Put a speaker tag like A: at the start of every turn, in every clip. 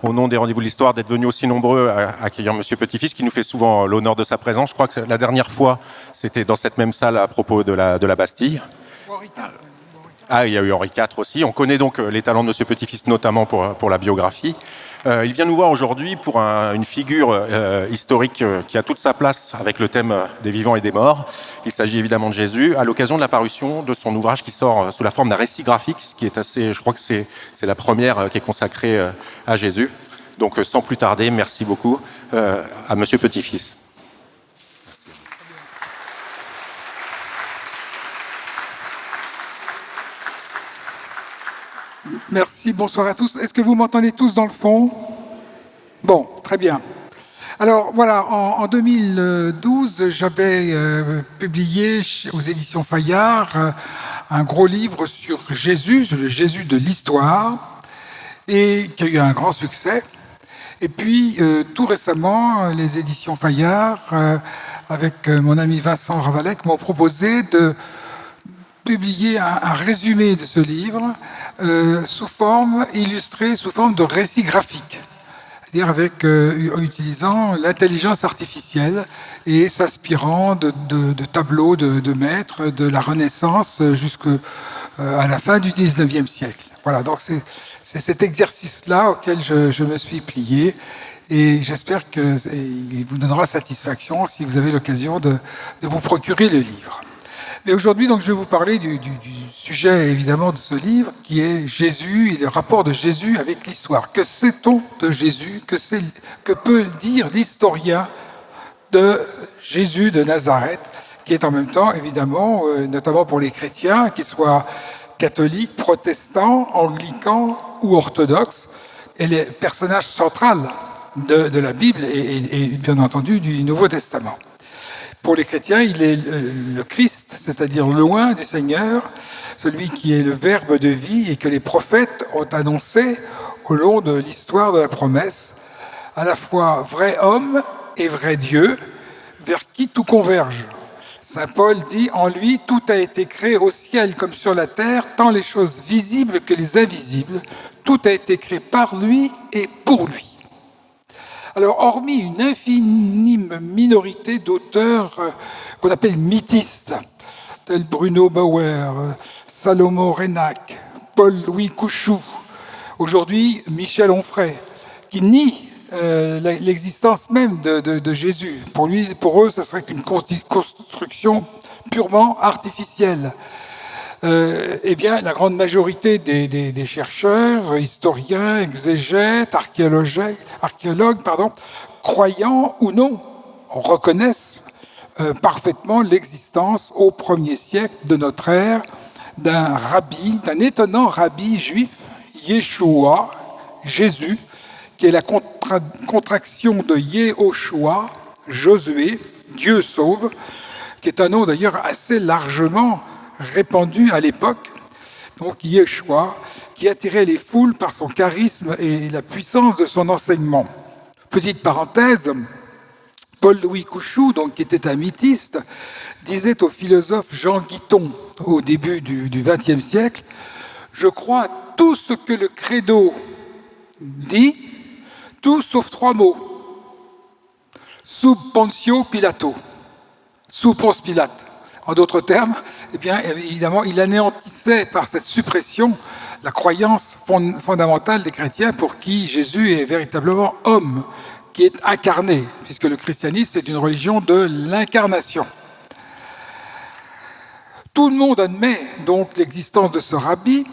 A: au nom des Rendez-vous de l'Histoire, d'être venus aussi nombreux à accueillir Monsieur Petit-Fils, qui nous fait souvent l'honneur de sa présence. Je crois que la dernière fois, c'était dans cette même salle à propos de la Bastille. Ah, il y a eu Henri IV aussi. On connaît donc les talents de Monsieur Petit-Fils, notamment pour la biographie. Il vient nous voir aujourd'hui pour une figure historique qui a toute sa place avec le thème des vivants et des morts. Il s'agit évidemment de Jésus, à l'occasion de la parution de son ouvrage qui sort sous la forme d'un récit graphique, ce qui est assez, je crois que c'est la première qui est consacrée à Jésus. Donc sans plus tarder, merci beaucoup à Monsieur Petit-Fils.
B: Merci, bonsoir à tous. Est-ce que vous m'entendez tous dans le fond? Bon, très bien. Alors voilà, en 2012, j'avais publié aux éditions Fayard un gros livre sur Jésus, le Jésus de l'histoire, et qui a eu un grand succès. Et puis, tout récemment, les éditions Fayard, avec mon ami Vincent Ravalec, m'ont proposé de publier un résumé de ce livre sous forme illustrée, sous forme de récit graphique, c'est-à-dire en utilisant l'intelligence artificielle et s'inspirant de tableaux de maîtres de la Renaissance jusqu'à la fin du XIXe siècle. Voilà, donc c'est cet exercice-là auquel je me suis plié et j'espère qu'il vous donnera satisfaction si vous avez l'occasion de vous procurer le livre. Mais aujourd'hui, donc, je vais vous parler du sujet, évidemment, de ce livre, qui est Jésus et le rapport de Jésus avec l'histoire. Que sait-on de Jésus? Que peut dire l'historien de Jésus de Nazareth, qui est en même temps, évidemment, notamment pour les chrétiens, qu'ils soient catholiques, protestants, anglicans ou orthodoxes, est le personnage central de la Bible et bien entendu du Nouveau Testament. Pour les chrétiens, il est le Christ, c'est-à-dire loin du Seigneur, celui qui est le Verbe de vie et que les prophètes ont annoncé au long de l'histoire de la promesse, à la fois vrai homme et vrai Dieu, vers qui tout converge. Saint Paul dit « En lui, tout a été créé au ciel comme sur la terre, tant les choses visibles que les invisibles. Tout a été créé par lui et pour lui. » Alors, hormis une infime minorité d'auteurs qu'on appelle mythistes, tels Bruno Bauer, Salomon Reinach, Paul-Louis Couchou, aujourd'hui Michel Onfray, qui nie l'existence même de Jésus. Pour eux, ce serait qu'une construction purement artificielle. Eh bien, la grande majorité des chercheurs, historiens, exégètes, archéologues, croyants ou non, reconnaissent parfaitement l'existence au 1er siècle de notre ère d'un étonnant rabbi juif, Yeshua, Jésus, qui est la contraction de Yehoshua, Josué, Dieu sauve, qui est un nom d'ailleurs assez largement répandu à l'époque, donc Yeshua, qui attirait les foules par son charisme et la puissance de son enseignement. Petite parenthèse, Paul-Louis Couchou, donc, qui était un mythiste, disait au philosophe Jean Guiton, au début du XXe siècle, « Je crois à tout ce que le credo dit, tout sauf 3 mots. Sub Pontio Pilato. Sous Ponce Pilate. » En d'autres termes, eh bien, évidemment, il anéantissait par cette suppression la croyance fondamentale des chrétiens pour qui Jésus est véritablement homme, qui est incarné, puisque le christianisme est une religion de l'incarnation. Tout le monde admet donc l'existence de ce rabbi,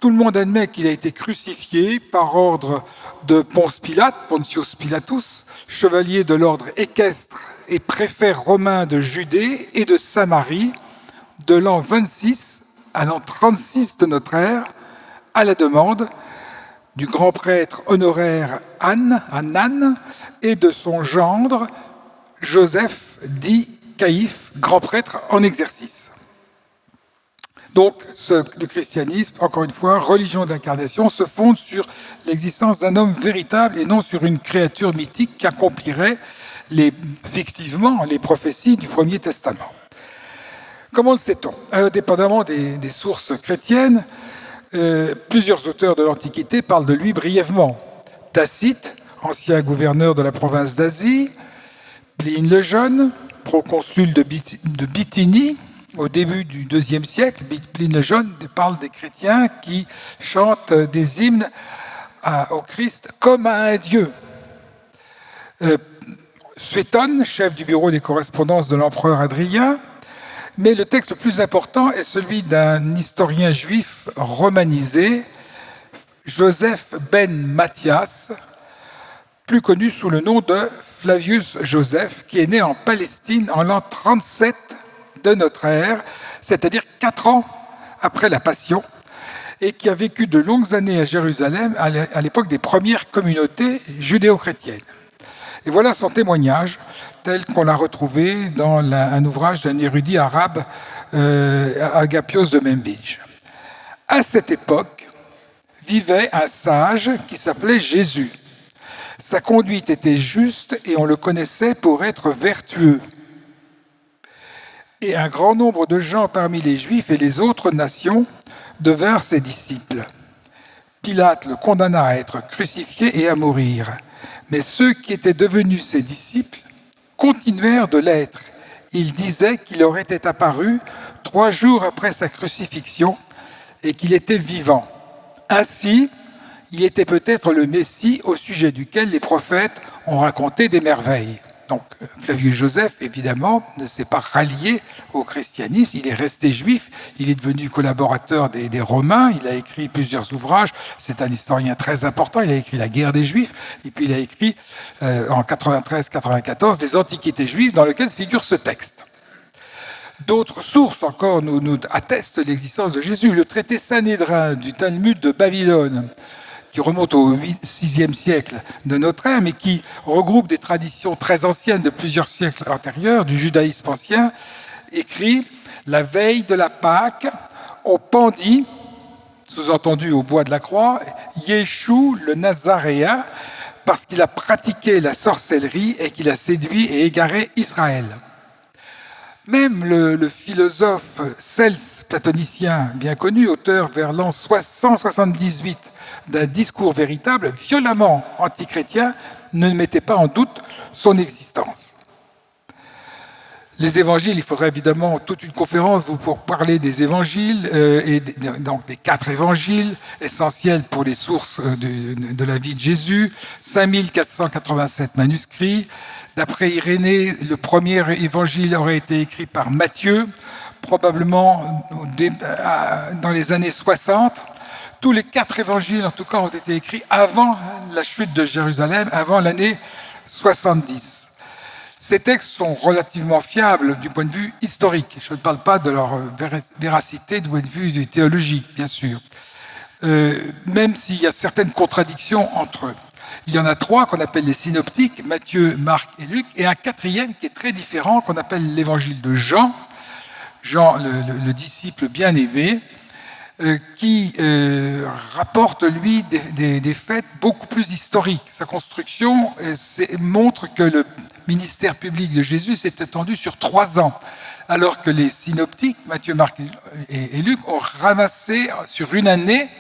B: tout le monde admet qu'il a été crucifié par ordre de Ponce Pilate, Pontius Pilatus, chevalier de l'ordre équestre et préfet romain de Judée et de Samarie, de l'an 26 à l'an 36 de notre ère, à la demande du grand prêtre honoraire Anan et de son gendre Joseph dit Caïphe, grand prêtre en exercice. Donc, le christianisme, encore une fois, religion d'incarnation, se fonde sur l'existence d'un homme véritable et non sur une créature mythique qui accomplirait fictivement les prophéties du Premier Testament. Comment le sait-on? Indépendamment des sources chrétiennes, plusieurs auteurs de l'Antiquité parlent de lui brièvement, Tacite, ancien gouverneur de la province d'Asie, Pline le Jeune, proconsul de Bithynie, au début du IIe siècle. Pline le Jeune parle des chrétiens qui chantent des hymnes au Christ comme à un dieu. Suétone, chef du bureau des correspondances de l'empereur Adrien, mais le texte le plus important est celui d'un historien juif romanisé, Joseph ben Matthias, plus connu sous le nom de Flavius Joseph, qui est né en Palestine en l'an 37 de notre ère, c'est-à-dire 4 ans après la Passion, et qui a vécu de longues années à Jérusalem à l'époque des premières communautés judéo-chrétiennes. Et voilà son témoignage, tel qu'on l'a retrouvé dans un ouvrage d'un érudit arabe, Agapios de Membidge. À cette époque, vivait un sage qui s'appelait Jésus. Sa conduite était juste et on le connaissait pour être vertueux. Et un grand nombre de gens parmi les Juifs et les autres nations devinrent ses disciples. Pilate le condamna à être crucifié et à mourir. Mais ceux qui étaient devenus ses disciples continuèrent de l'être. Ils disaient qu'il leur était apparu 3 jours après sa crucifixion et qu'il était vivant. Ainsi, il était peut-être le Messie au sujet duquel les prophètes ont raconté des merveilles. Donc, Flavius Joseph, évidemment, ne s'est pas rallié au christianisme, il est resté juif, il est devenu collaborateur des Romains, il a écrit plusieurs ouvrages, c'est un historien très important, il a écrit La guerre des Juifs, et puis il a écrit en 93-94 des Antiquités juives dans lesquelles figure ce texte. D'autres sources encore nous attestent l'existence de Jésus. Le traité Sanhédrin du Talmud de Babylone, qui remonte au VIe siècle de notre ère, mais qui regroupe des traditions très anciennes de plusieurs siècles antérieurs, du judaïsme ancien, écrit « La veille de la Pâque, on pendit, sous-entendu au bois de la croix, Yeshua le Nazaréen, parce qu'il a pratiqué la sorcellerie et qu'il a séduit et égaré Israël. » Même le philosophe Cels, platonicien bien connu, auteur vers l'an 178 d'un discours véritable, violemment antichrétien, ne mettait pas en doute son existence. Les évangiles, il faudrait évidemment toute une conférence pour parler des évangiles, et donc des 4 évangiles essentiels pour les sources de la vie de Jésus, 5487 manuscrits. D'après Irénée, le premier évangile aurait été écrit par Matthieu, probablement dans les années 60. Tous les 4 évangiles, en tout cas, ont été écrits avant la chute de Jérusalem, avant l'année 70. Ces textes sont relativement fiables du point de vue historique. Je ne parle pas de leur véracité du point de vue théologique, bien sûr. Même s'il y a certaines contradictions entre eux. Il y en a 3 qu'on appelle les synoptiques, Matthieu, Marc et Luc, et un 4e qui est très différent, qu'on appelle l'évangile de Jean, Jean le disciple bien-aimé, qui rapporte, lui, des faits beaucoup plus historiques. Sa construction montre que le ministère public de Jésus s'est étendu sur 3 ans, alors que les synoptiques, Matthieu, Marc et Luc, ont ramassé sur 1 année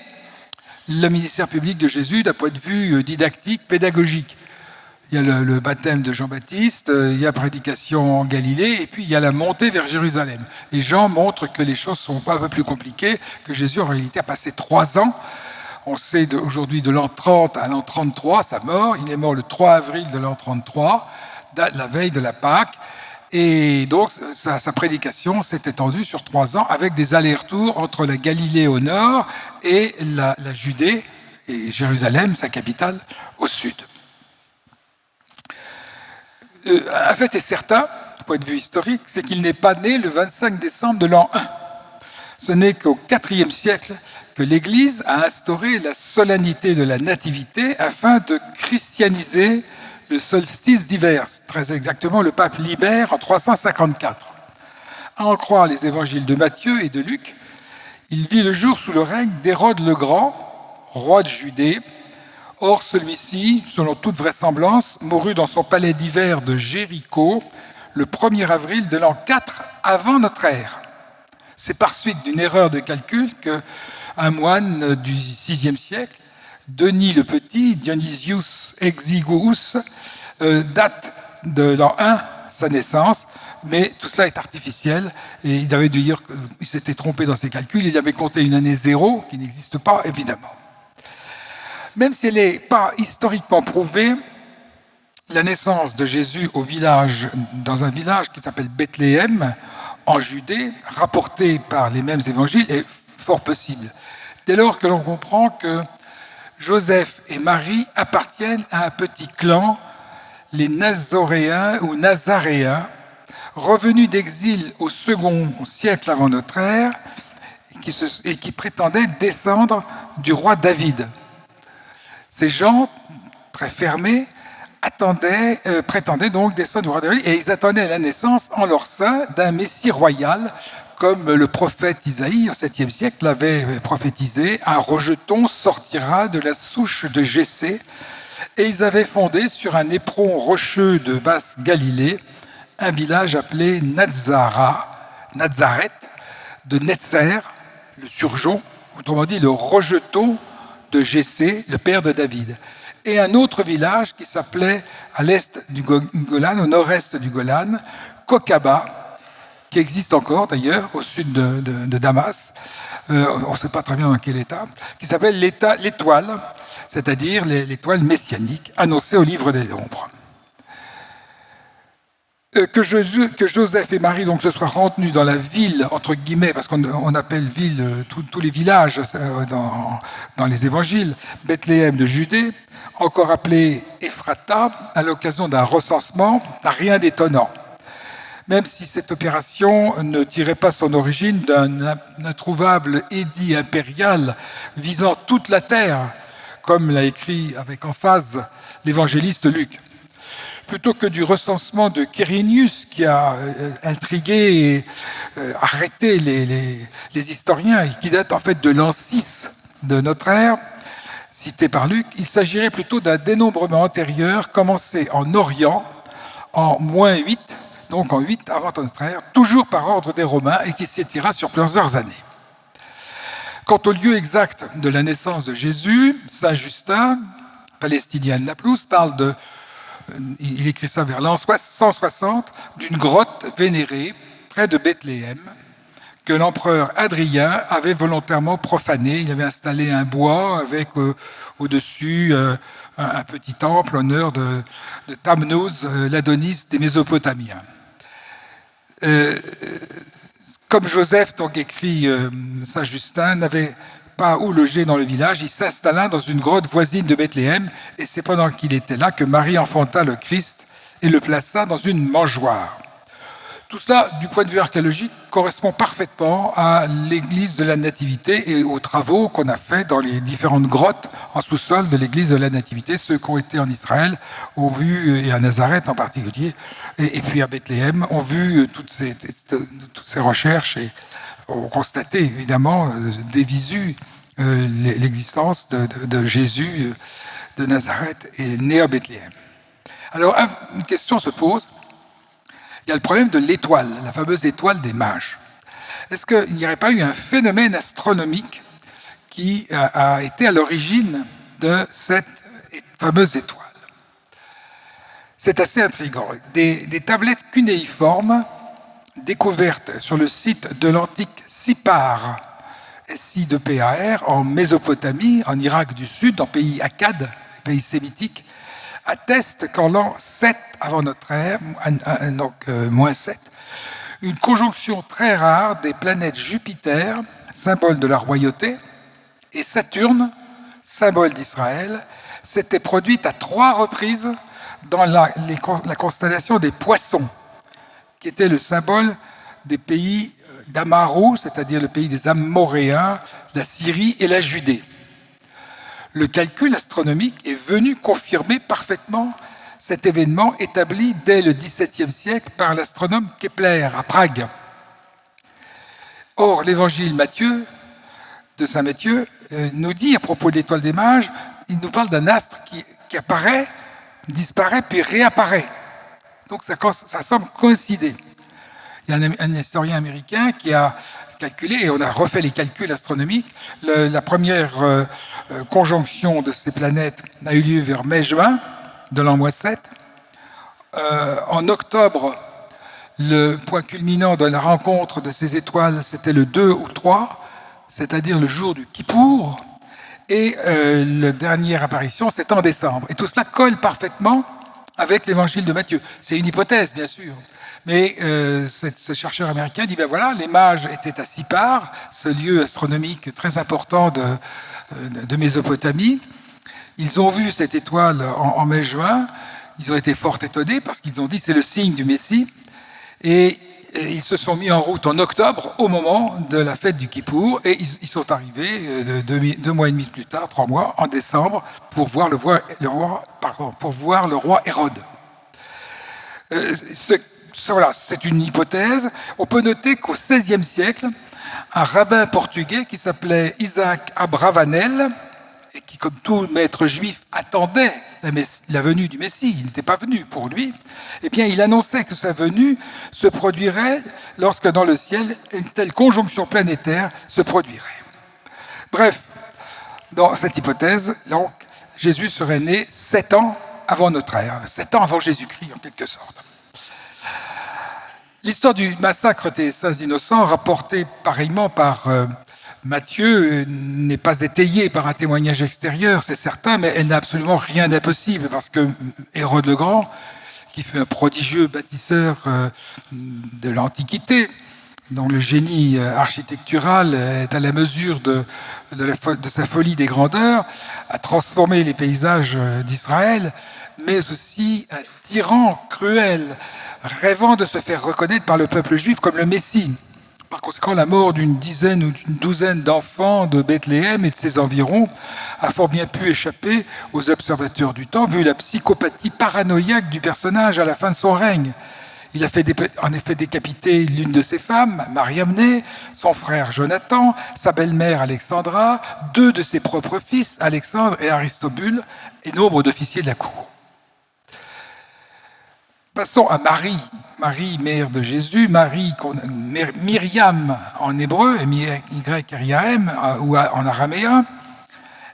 B: le ministère public de Jésus d'un point de vue didactique, pédagogique. Il y a le baptême de Jean-Baptiste, il y a la prédication en Galilée, et puis il y a la montée vers Jérusalem. Et Jean montre que les choses sont un peu plus compliquées, que Jésus en réalité a passé 3 ans. On sait aujourd'hui de l'an 30 à l'an 33, sa mort. Il est mort le 3 avril de l'an 33, la veille de la Pâque. Et donc sa prédication s'est étendue sur 3 ans, avec des allers-retours entre la Galilée au nord et la Judée, et Jérusalem, sa capitale, au sud. Un fait est certain, du point de vue historique, c'est qu'il n'est pas né le 25 décembre de l'an 1. Ce n'est qu'au IVe siècle que l'Église a instauré la solennité de la Nativité afin de christianiser le solstice d'hiver. Très exactement, le pape Libère en 354. À en croire les évangiles de Matthieu et de Luc, il vit le jour sous le règne d'Hérode le Grand, roi de Judée. Or, celui-ci, selon toute vraisemblance, mourut dans son palais d'hiver de Jéricho le 1er avril de l'an 4 avant notre ère. C'est par suite d'une erreur de calcul qu'un moine du VIe siècle Denis le Petit, Dionysius Exiguus, date de l'an 1, sa naissance, mais tout cela est artificiel, et il avait dû dire qu'il s'était trompé dans ses calculs, il avait compté une année 0, qui n'existe pas, évidemment. Même si elle n'est pas historiquement prouvée, la naissance de Jésus dans un village qui s'appelle Bethléem, en Judée, rapportée par les mêmes évangiles, est fort possible. Dès lors que l'on comprend que Joseph et Marie appartiennent à un petit clan, les Nazoréens ou Nazaréens, revenus d'exil au second siècle avant notre ère, et qui prétendaient descendre du roi David. Ces gens, très fermés, prétendaient donc descendre du roi David, et ils attendaient la naissance en leur sein d'un Messie royal, comme le prophète Isaïe, au 7e siècle, l'avait prophétisé. Un rejeton sortira de la souche de Jessé, et ils avaient fondé sur un éperon rocheux de Basse-Galilée un village appelé Nazareth, de Netzer, le surgeon, autrement dit le rejeton de Jessé, le père de David. Et un autre village qui s'appelait à l'est du Golan, au nord-est du Golan, Kokaba, qui existe encore d'ailleurs au sud de Damas, on ne sait pas très bien dans quel état, qui s'appelle l'étoile, c'est-à-dire l'étoile messianique, annoncée au livre des ombres. Que Joseph et Marie donc, se soient rendus dans la ville, entre guillemets, parce qu'on appelle ville tous les villages dans les évangiles, Bethléem de Judée, encore appelé Ephrata, à l'occasion d'un recensement, n'a rien d'étonnant. Même si cette opération ne tirait pas son origine d'un introuvable édit impérial visant toute la terre, comme l'a écrit avec emphase l'évangéliste Luc. Plutôt que du recensement de Quirinius qui a intrigué et arrêté les historiens, et qui date en fait de l'an 6 de notre ère, cité par Luc, il s'agirait plutôt d'un dénombrement antérieur commencé en Orient en -8, donc en 8 avant notre ère, toujours par ordre des Romains et qui s'étira sur plusieurs années. Quant au lieu exact de la naissance de Jésus, Saint Justin, palestinien de Naplouse, il écrit ça vers l'an 160, d'une grotte vénérée près de Bethléem, que l'empereur Hadrien avait volontairement profané. Il avait installé un bois avec au-dessus un petit temple en honneur de Tamnouz, l'Adonis des Mésopotamiens. Comme Joseph, donc écrit Saint Justin, n'avait pas où loger dans le village, il s'installa dans une grotte voisine de Bethléem, et c'est pendant qu'il était là que Marie enfanta le Christ et le plaça dans une mangeoire. Tout cela, du point de vue archéologique, correspond parfaitement à l'église de la Nativité et aux travaux qu'on a fait dans les différentes grottes en sous-sol de l'église de la Nativité. Ceux qui ont été en Israël ont vu, et à Nazareth en particulier, et puis à Bethléem, ont vu toutes ces recherches et ont constaté évidemment des visus l'existence de Jésus de Nazareth et né à Bethléem. Alors, une question se pose. Il y a le problème de l'étoile, la fameuse étoile des mages. Est-ce qu'il n'y aurait pas eu un phénomène astronomique qui a été à l'origine de cette fameuse étoile? C'est assez intriguant. Des tablettes cunéiformes découvertes sur le site de l'antique Sippar, SI2PAR, en Mésopotamie, en Irak du Sud, en pays Akkad, pays sémitique, atteste qu'en l'an 7 avant notre ère, donc -7, une conjonction très rare des planètes Jupiter, symbole de la royauté, et Saturne, symbole d'Israël, s'était produite à 3 reprises dans la constellation des Poissons, qui était le symbole des pays d'Amarou, c'est-à-dire le pays des Amoréens, la Syrie et la Judée. Le calcul astronomique est venu confirmer parfaitement cet événement établi dès le XVIIe siècle par l'astronome Kepler à Prague. Or, l'évangile de Saint Matthieu nous dit à propos de l'étoile des mages, il nous parle d'un astre qui apparaît, disparaît, puis réapparaît. Donc ça semble coïncider. Il y a un historien américain qui a calculé, et on a refait les calculs astronomiques. La première conjonction de ces planètes a eu lieu vers mai-juin de l'an 7. En octobre, le point culminant de la rencontre de ces étoiles, c'était le 2 ou 3, c'est-à-dire le jour du Kippour, et la dernière apparition, c'est en décembre. Et tout cela colle parfaitement avec l'évangile de Matthieu. C'est une hypothèse, bien sûr. Mais ce chercheur américain dit, ben voilà, les mages étaient à Sipar, ce lieu astronomique très important de Mésopotamie. Ils ont vu cette étoile en mai-juin. Ils ont été fort étonnés parce qu'ils ont dit c'est le signe du Messie. Et ils se sont mis en route en octobre, au moment de la fête du Kippour, et ils sont arrivés 2 mois et demi plus tard, 3 mois, en décembre, pour voir le roi Hérode. Voilà, c'est une hypothèse. On peut noter qu'au XVIe siècle, un rabbin portugais qui s'appelait Isaac Abravanel, et qui, comme tout maître juif, attendait la venue du Messie, il n'était pas venu pour lui, eh bien, il annonçait que sa venue se produirait lorsque dans le ciel, une telle conjonction planétaire se produirait. Bref, dans cette hypothèse, donc, Jésus serait né 7 ans avant notre ère, 7 ans avant Jésus-Christ, en quelque sorte. L'histoire du massacre des Saints Innocents, rapportée pareillement par Matthieu, n'est pas étayée par un témoignage extérieur, c'est certain, mais elle n'a absolument rien d'impossible, parce que Hérode le Grand, qui fut un prodigieux bâtisseur de l'Antiquité, dont le génie architectural est à la mesure de sa folie des grandeurs, a transformé les paysages d'Israël, mais aussi un tyran cruel, rêvant de se faire reconnaître par le peuple juif comme le Messie. Par conséquent, la mort d'une dizaine ou d'une douzaine d'enfants de Bethléem et de ses environs a fort bien pu échapper aux observateurs du temps, vu la psychopathie paranoïaque du personnage à la fin de son règne. Il a en effet décapité l'une de ses femmes, Mariamné, son frère Jonathan, sa belle-mère Alexandra, 2 de ses propres fils, Alexandre et Aristobule, et nombre d'officiers de la cour. Passons à Marie, mère de Jésus, Myriam en hébreu, M-Y-R-I-A-M, ou en araméen.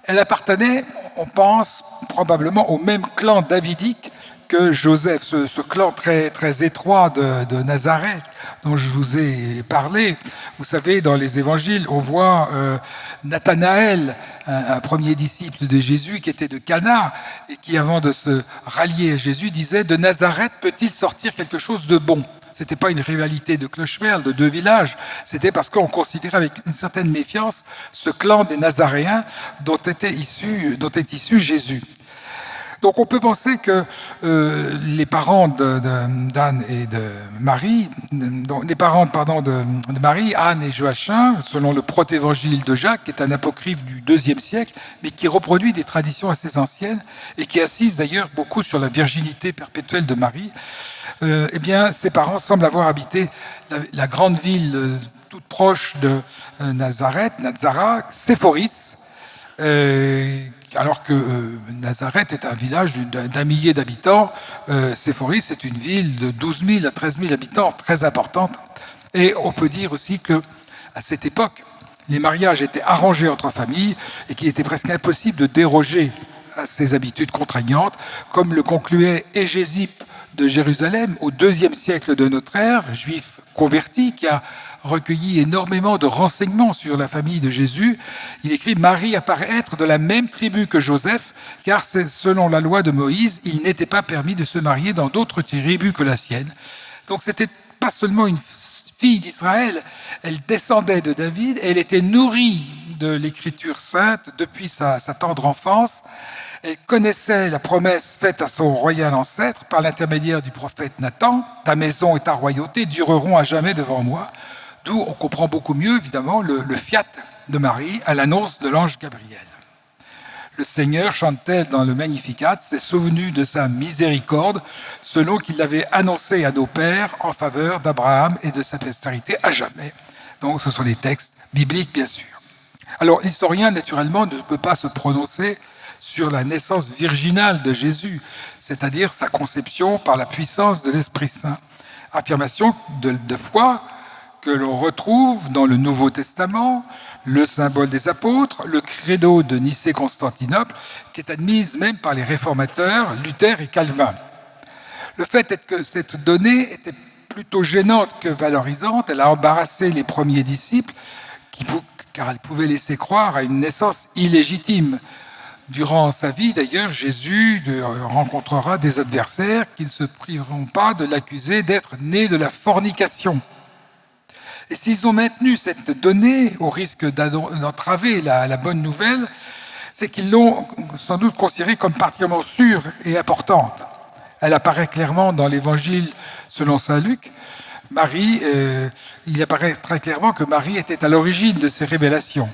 B: Elle appartenait, on pense, probablement au même clan davidique que Joseph, ce clan très, très étroit de Nazareth dont je vous ai parlé. Vous savez, dans les évangiles, on voit Nathanaël, un premier disciple de Jésus qui était de Cana et qui, avant de se rallier à Jésus, disait « De Nazareth peut-il sortir quelque chose de bon ?» Ce n'était pas une rivalité de clochemerle de 2 villages, c'était parce qu'on considérait avec une certaine méfiance ce clan des Nazaréens dont est issu Jésus. Donc on peut penser que les parents d'Anne et de Marie, de Marie, Anne et Joachim, selon le protévangile de Jacques, qui est un apocryphe du IIe siècle, mais qui reproduit des traditions assez anciennes et qui insiste d'ailleurs beaucoup sur la virginité perpétuelle de Marie, eh bien ses parents semblent avoir habité la grande ville toute proche de Nazareth, Séphoris, alors que Nazareth est un village d'1 millier d'habitants, Séphoris est une ville de 12 000 à 13 000 habitants, très importante. Et on peut dire aussi qu'à cette époque, les mariages étaient arrangés entre familles et qu'il était presque impossible de déroger à ces habitudes contraignantes, comme le concluait Hégésippe de Jérusalem au IIe siècle de notre ère, juif converti, qui a recueilli énormément de renseignements sur la famille de Jésus. Il écrit « Marie apparaît être de la même tribu que Joseph, car selon la loi de Moïse, il n'était pas permis de se marier dans d'autres tribus que la sienne. » Donc c'était pas seulement une fille d'Israël, elle descendait de David, et elle était nourrie de l'écriture sainte depuis sa tendre enfance. Elle connaissait la promesse faite à son royal ancêtre par l'intermédiaire du prophète Nathan. « Ta maison et ta royauté dureront à jamais devant moi. » D'où on comprend beaucoup mieux, évidemment, le fiat de Marie à l'annonce de l'ange Gabriel. Le Seigneur, chante-t-elle dans le Magnificat, s'est souvenu de sa miséricorde, selon qu'il l'avait annoncé à nos pères en faveur d'Abraham et de sa postérité à jamais. Donc ce sont des textes bibliques, bien sûr. Alors l'historien, naturellement, ne peut pas se prononcer sur la naissance virginale de Jésus, c'est-à-dire sa conception par la puissance de l'Esprit Saint. Affirmation de foi que l'on retrouve dans le Nouveau Testament, le symbole des apôtres, le credo de Nicée-Constantinople, qui est admise même par les réformateurs Luther et Calvin. Le fait est que cette donnée était plutôt gênante que valorisante. Elle a embarrassé les premiers disciples, car elle pouvait laisser croire à une naissance illégitime. Durant sa vie, d'ailleurs, Jésus rencontrera des adversaires qui ne se priveront pas de l'accuser d'être né de la fornication. Et s'ils ont maintenu cette donnée au risque d'entraver la bonne nouvelle, c'est qu'ils l'ont sans doute considérée comme particulièrement sûre et importante. Elle apparaît clairement dans l'Évangile selon saint Luc. Il apparaît très clairement que Marie était à l'origine de ces révélations.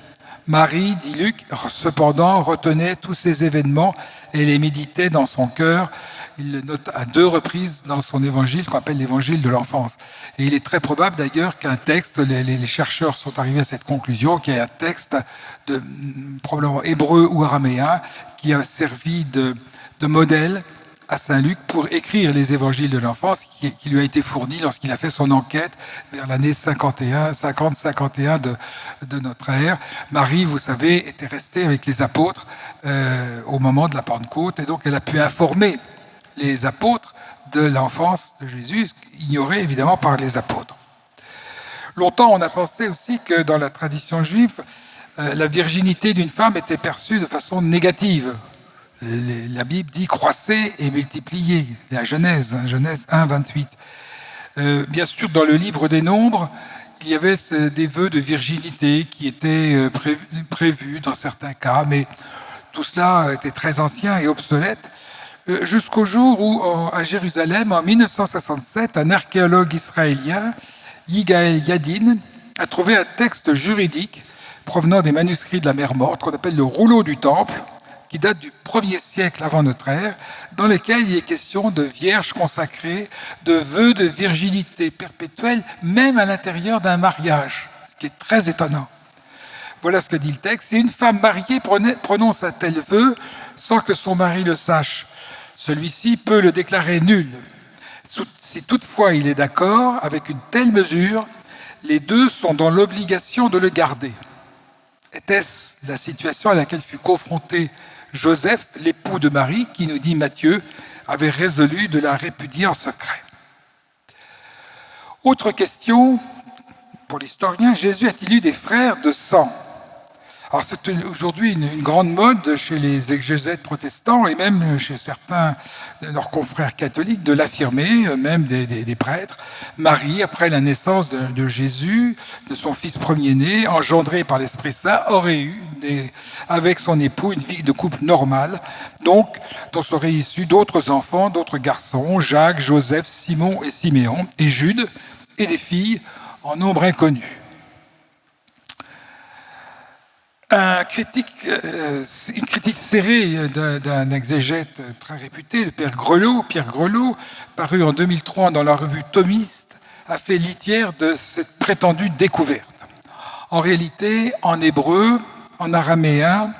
B: Marie, dit Luc, cependant, retenait tous ces événements et les méditait dans son cœur. Il le note à 2 reprises dans son évangile, qu'on appelle l'évangile de l'enfance. Et il est très probable d'ailleurs qu'un texte, les chercheurs sont arrivés à cette conclusion, qu'il y a un texte probablement hébreu ou araméen qui a servi de modèle à Saint-Luc pour écrire les évangiles de l'enfance qui lui a été fourni lorsqu'il a fait son enquête vers l'année 50-51 de notre ère. Marie, vous savez, était restée avec les apôtres au moment de la Pentecôte, et donc elle a pu informer les apôtres de l'enfance de Jésus, ignorée évidemment par les apôtres. Longtemps, on a pensé aussi que dans la tradition juive, la virginité d'une femme était perçue de façon négative. La Bible dit « croissez et multipliez », la Genèse 1, 28. Bien sûr, dans le livre des Nombres, il y avait des vœux de virginité qui étaient prévus dans certains cas, mais tout cela était très ancien et obsolète, jusqu'au jour où, à Jérusalem, en 1967, un archéologue israélien, Yigael Yadin, a trouvé un texte juridique provenant des manuscrits de la mer Morte, qu'on appelle le rouleau du Temple, qui date du 1er siècle avant notre ère, dans lesquels il est question de vierges consacrées, de vœux de virginité perpétuelle, même à l'intérieur d'un mariage, ce qui est très étonnant. Voilà ce que dit le texte. Si une femme mariée prononce un tel vœu sans que son mari le sache, celui-ci peut le déclarer nul. Si toutefois il est d'accord avec une telle mesure, les deux sont dans l'obligation de le garder. Était-ce la situation à laquelle fut confronté Joseph, l'époux de Marie, qui, nous dit Matthieu, avait résolu de la répudier en secret? Autre question pour l'historien, Jésus a-t-il eu des frères de sang? Alors c'est aujourd'hui une grande mode chez les exégètes protestants et même chez certains de leurs confrères catholiques de l'affirmer, même des prêtres. Marie, après la naissance de Jésus, de son fils premier-né, engendré par l'Esprit Saint, aurait eu avec son époux une vie de couple normale, donc dont seraient issus d'autres enfants, d'autres garçons, Jacques, Joseph, Simon et Siméon, et Jude, et des filles en nombre inconnu. Une critique serrée d'un exégète très réputé, le père Pierre Grelot, paru en 2003 dans la revue Thomiste, a fait litière de cette prétendue découverte. En réalité, en hébreu, en araméen,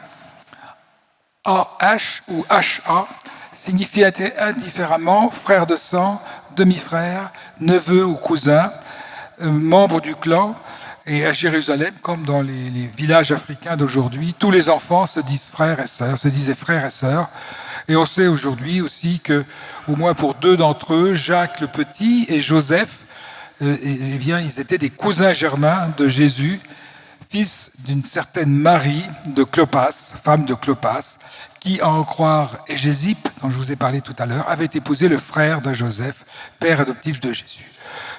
B: AH ou HA signifie indifféremment frère de sang, demi-frère, neveu ou cousin, membre du clan. Et à Jérusalem, comme dans les villages africains d'aujourd'hui, tous les enfants se disaient frères et sœurs. Et on sait aujourd'hui aussi que, au moins pour 2 d'entre eux, Jacques le Petit et Joseph, ils étaient des cousins germains de Jésus, fils d'une certaine Marie de Clopas, femme de Clopas, qui, à en croire Égésippe, dont je vous ai parlé tout à l'heure, avait épousé le frère de Joseph, père adoptif de Jésus.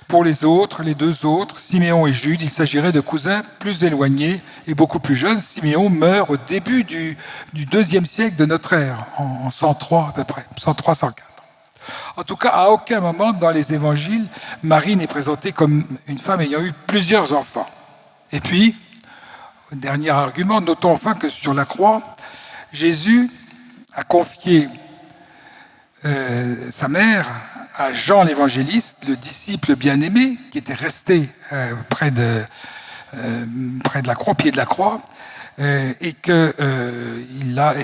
B: Pour les 2 autres, Siméon et Jude, il s'agirait de cousins plus éloignés et beaucoup plus jeunes. Siméon meurt au début du 2e siècle de notre ère, en 103 à peu près, 103-104. En tout cas, à aucun moment dans les évangiles, Marie n'est présentée comme une femme ayant eu plusieurs enfants. Et puis, dernier argument, notons enfin que sur la croix, Jésus a confié sa mère à Jean l'évangéliste, le disciple bien-aimé, qui était resté près de la croix, au pied de la croix, et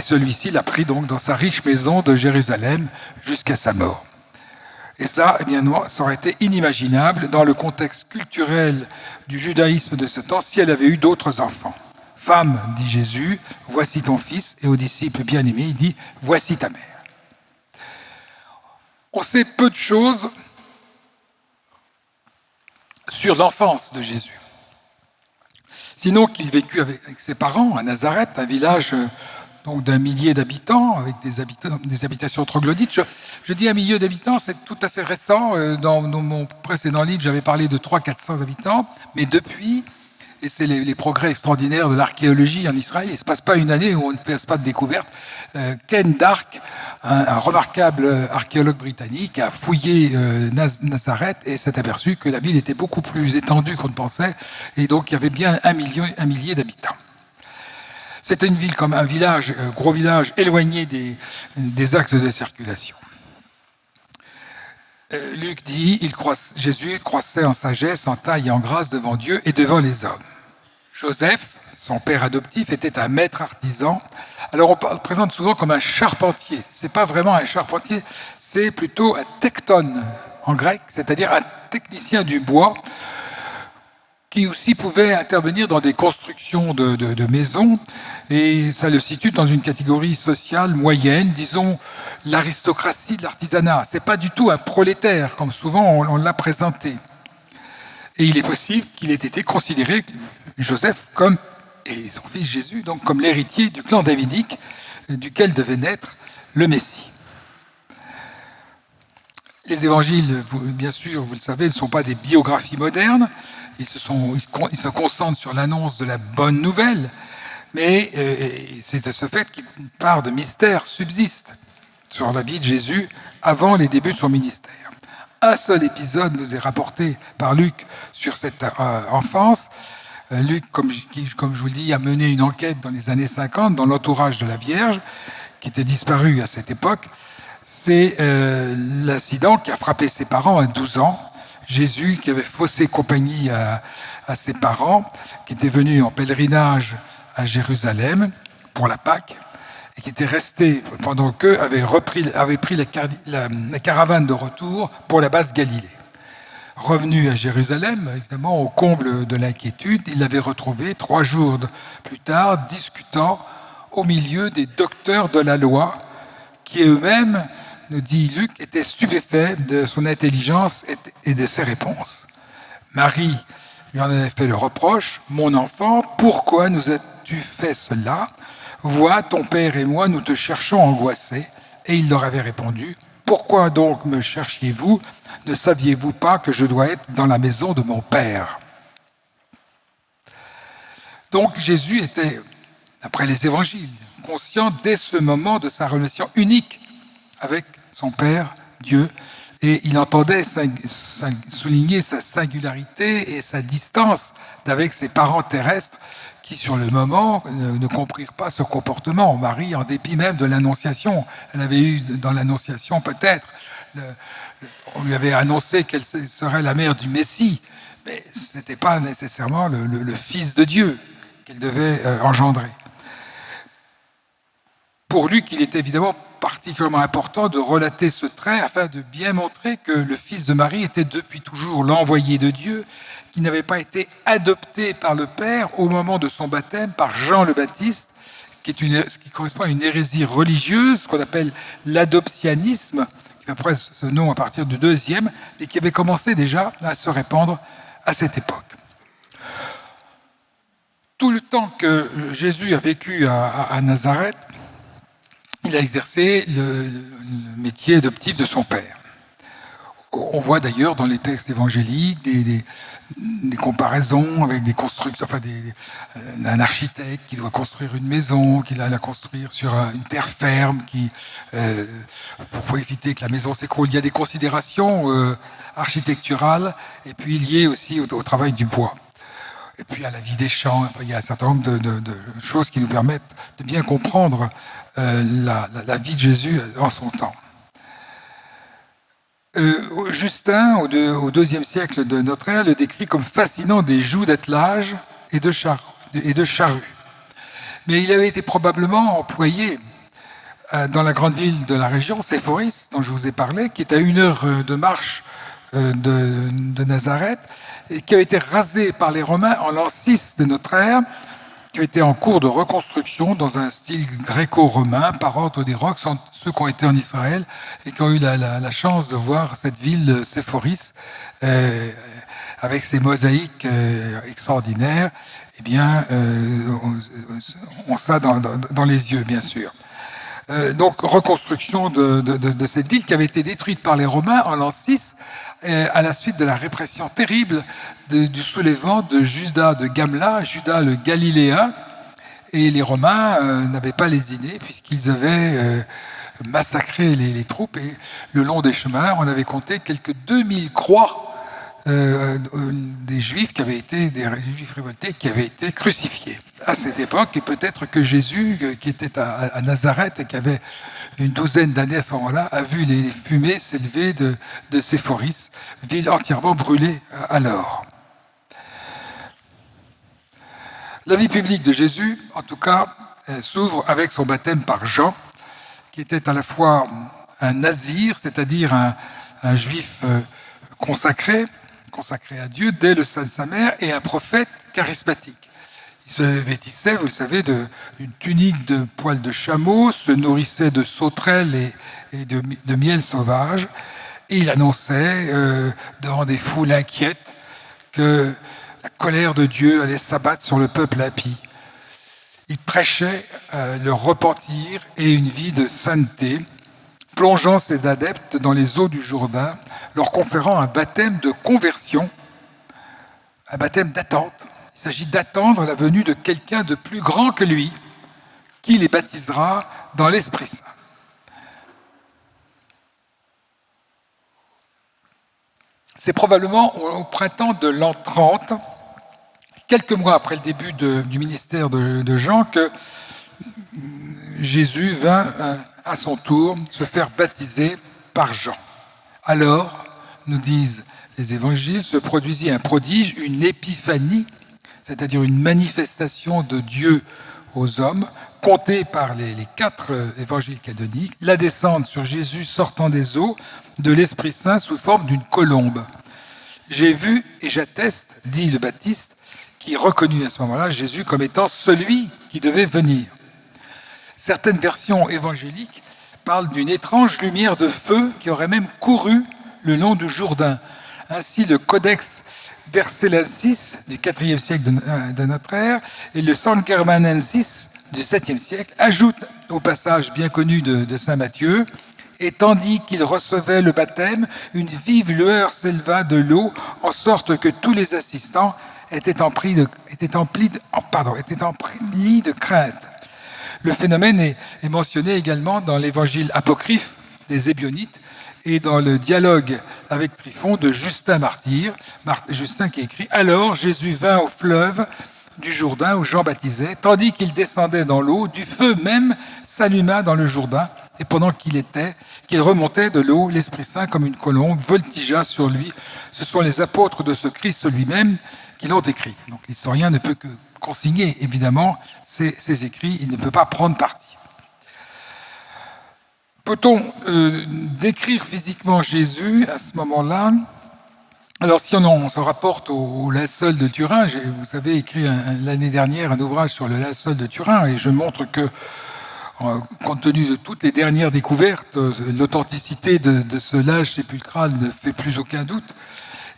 B: celui-ci l'a pris donc dans sa riche maison de Jérusalem jusqu'à sa mort. Et cela, eh bien, ça aurait été inimaginable dans le contexte culturel du judaïsme de ce temps si elle avait eu d'autres enfants. Femme, dit Jésus, voici ton fils, et aux disciples bien-aimés, il dit, voici ta mère. On sait peu de choses sur l'enfance de Jésus. Sinon qu'il vécut avec ses parents à Nazareth, un village donc d'un millier d'habitants, avec des habitations troglodytes. Je dis un millier d'habitants, c'est tout à fait récent. Dans mon précédent livre, j'avais parlé de 300-400 habitants, mais depuis, et c'est les progrès extraordinaires de l'archéologie en Israël, il ne se passe pas une année où on ne fasse pas de découverte. Ken Dark, un remarquable archéologue britannique, a fouillé Nazareth et s'est aperçu que la ville était beaucoup plus étendue qu'on ne pensait, et donc il y avait bien un millier d'habitants. C'était une ville comme un village, gros village, éloigné des axes de circulation. Luc dit, Jésus croissait en sagesse, en taille et en grâce devant Dieu et devant les hommes. Joseph, son père adoptif, était un maître artisan. Alors on le présente souvent comme un charpentier. Ce n'est pas vraiment un charpentier, c'est plutôt un tecton en grec, c'est-à-dire un technicien du bois qui aussi pouvait intervenir dans des constructions de maisons, et ça le situe dans une catégorie sociale moyenne, disons l'aristocratie de l'artisanat. Ce n'est pas du tout un prolétaire, comme souvent on l'a présenté. Et il est possible qu'il ait été considéré, Joseph, et son fils Jésus, donc comme l'héritier du clan davidique, duquel devait naître le Messie. Les évangiles, bien sûr, vous le savez, ne sont pas des biographies modernes. Ils se concentrent sur l'annonce de la bonne nouvelle, mais c'est de ce fait qu'une part de mystère subsiste sur la vie de Jésus avant les débuts de son ministère. Un seul épisode nous est rapporté par Luc sur cette enfance. Luc, comme je vous le dis, a mené une enquête dans les années 50 dans l'entourage de la Vierge, qui était disparue à cette époque. C'est l'incident qui a frappé ses parents à 12 ans. Jésus, qui avait faussé compagnie à ses parents, qui était venu en pèlerinage à Jérusalem pour la Pâque, et qui était resté pendant qu'eux avaient pris la caravane de retour pour la basse Galilée. Revenu à Jérusalem, évidemment, au comble de l'inquiétude, il l'avait retrouvé 3 jours plus tard, discutant au milieu des docteurs de la loi, qui eux-mêmes, nous dit Luc, étaient stupéfaits de son intelligence et de ses réponses. Marie lui en avait fait le reproche, « Mon enfant, pourquoi nous as-tu fait cela ? Vois, ton père et moi, nous te cherchons angoissés. » Et il leur avait répondu, « Pourquoi donc me cherchiez-vous ? Ne saviez-vous pas que je dois être dans la maison de mon père ?» Donc Jésus était, d'après les évangiles, conscient dès ce moment de sa relation unique avec son Père, Dieu, et il entendait souligner sa singularité et sa distance avec ses parents terrestres qui, sur le moment, ne comprirent pas ce comportement. Marie, en dépit même de l'Annonciation, elle avait eu dans l'Annonciation peut-être, on lui avait annoncé qu'elle serait la mère du Messie, mais ce n'était pas nécessairement le Fils de Dieu qu'elle devait engendrer. Pour lui, qu'il était évidemment particulièrement important de relater ce trait afin de bien montrer que le fils de Marie était depuis toujours l'envoyé de Dieu, qui n'avait pas été adopté par le Père au moment de son baptême par Jean le Baptiste, ce qui correspond à une hérésie religieuse, ce qu'on appelle l'adoptionnisme, qui après ce nom à partir du 2e, et qui avait commencé déjà à se répandre à cette époque. Tout le temps que Jésus a vécu à Nazareth, il a exercé le métier adoptif de son père. On voit d'ailleurs dans les textes évangéliques des comparaisons avec des constructeurs, un architecte qui doit construire une maison, qui va la construire sur une terre ferme, pour éviter que la maison s'écroule. Il y a des considérations architecturales et puis liées aussi au travail du bois. Et puis à la vie des champs, il y a un certain nombre de choses qui nous permettent de bien comprendre la vie de Jésus en son temps. Justin, au IIe siècle de notre ère, le décrit comme fascinant des joues d'attelage et de charrues. Mais il avait été probablement employé dans la grande ville de la région, Séphoris, dont je vous ai parlé, qui est à 1 heure de marche de Nazareth, et qui a été rasée par les Romains en l'an 6 de notre ère, qui a été en cours de reconstruction dans un style gréco-romain par ordre des rois, ceux qui ont été en Israël et qui ont eu la chance de voir cette ville Séphoris avec ses mosaïques extraordinaires. Eh bien, on ça dans les yeux, bien sûr. Donc, reconstruction de cette ville qui avait été détruite par les Romains en l'an 6 à la suite de la répression terrible du soulèvement de Judas de Gamla, Judas le Galiléen. Et les Romains n'avaient pas lésiné puisqu'ils avaient massacré les troupes. Et le long des chemins, on avait compté quelques 2000 croix des Juifs des Juifs révoltés qui avaient été crucifiés à cette époque. Et peut-être que Jésus, qui était à Nazareth et qui avait une douzaine d'années à ce moment-là, a vu les fumées s'élever de Séphoris, ville entièrement brûlée alors. La vie publique de Jésus, en tout cas, s'ouvre avec son baptême par Jean, qui était à la fois un nazir, c'est-à-dire un juif consacré à Dieu dès le sein de sa mère, et un prophète charismatique. Il se vêtissait, vous le savez, d'une tunique de poils de chameau, se nourrissait de sauterelles et de miel sauvage, et il annonçait devant des foules inquiètes que la colère de Dieu allait s'abattre sur le peuple impie. Il prêchait le repentir et une vie de sainteté, plongeant ses adeptes dans les eaux du Jourdain, leur conférant un baptême de conversion, un baptême d'attente. Il s'agit d'attendre la venue de quelqu'un de plus grand que lui, qui les baptisera dans l'Esprit Saint. C'est probablement au printemps de l'an 30, quelques mois après le début du ministère de Jean, que Jésus vint à son tour se faire baptiser par Jean. Alors, nous disent les évangiles, se produisit un prodige, une épiphanie, c'est-à-dire une manifestation de Dieu aux hommes, contée par les 4 évangiles canoniques, la descente sur Jésus sortant des eaux de l'Esprit Saint sous forme d'une colombe. J'ai vu et j'atteste, dit le Baptiste, qui reconnut à ce moment-là Jésus comme étant celui qui devait venir. Certaines versions évangéliques parlent d'une étrange lumière de feu qui aurait même couru le long du Jourdain. Ainsi, le Codex Vercellensis du IVe siècle de notre ère et le Sangermanensis du 7e siècle ajoutent au passage bien connu de saint Matthieu « Et tandis qu'il recevait le baptême, une vive lueur s'éleva de l'eau, en sorte que tous les assistants étaient emplis de crainte. » Le phénomène est mentionné également dans l'évangile apocryphe des Ébionites et dans le dialogue avec Tryphon de Justin martyr. Justin qui écrit « Alors Jésus vint au fleuve du Jourdain où Jean baptisait, tandis qu'il descendait dans l'eau, du feu même s'alluma dans le Jourdain, et pendant qu'il remontait de l'eau, l'Esprit Saint, comme une colombe, voltigea sur lui. Ce sont les apôtres de ce Christ lui-même qui l'ont écrit. » Donc l'historien ne peut que consigner, évidemment, ces écrits, il ne peut pas prendre parti. Peut-on décrire physiquement Jésus à ce moment-là ? Alors, si on se rapporte au linceul de Turin, vous avez écrit l'année dernière un ouvrage sur le linceul de Turin, et je montre que, compte tenu de toutes les dernières découvertes, l'authenticité de ce linge sépulcral ne fait plus aucun doute.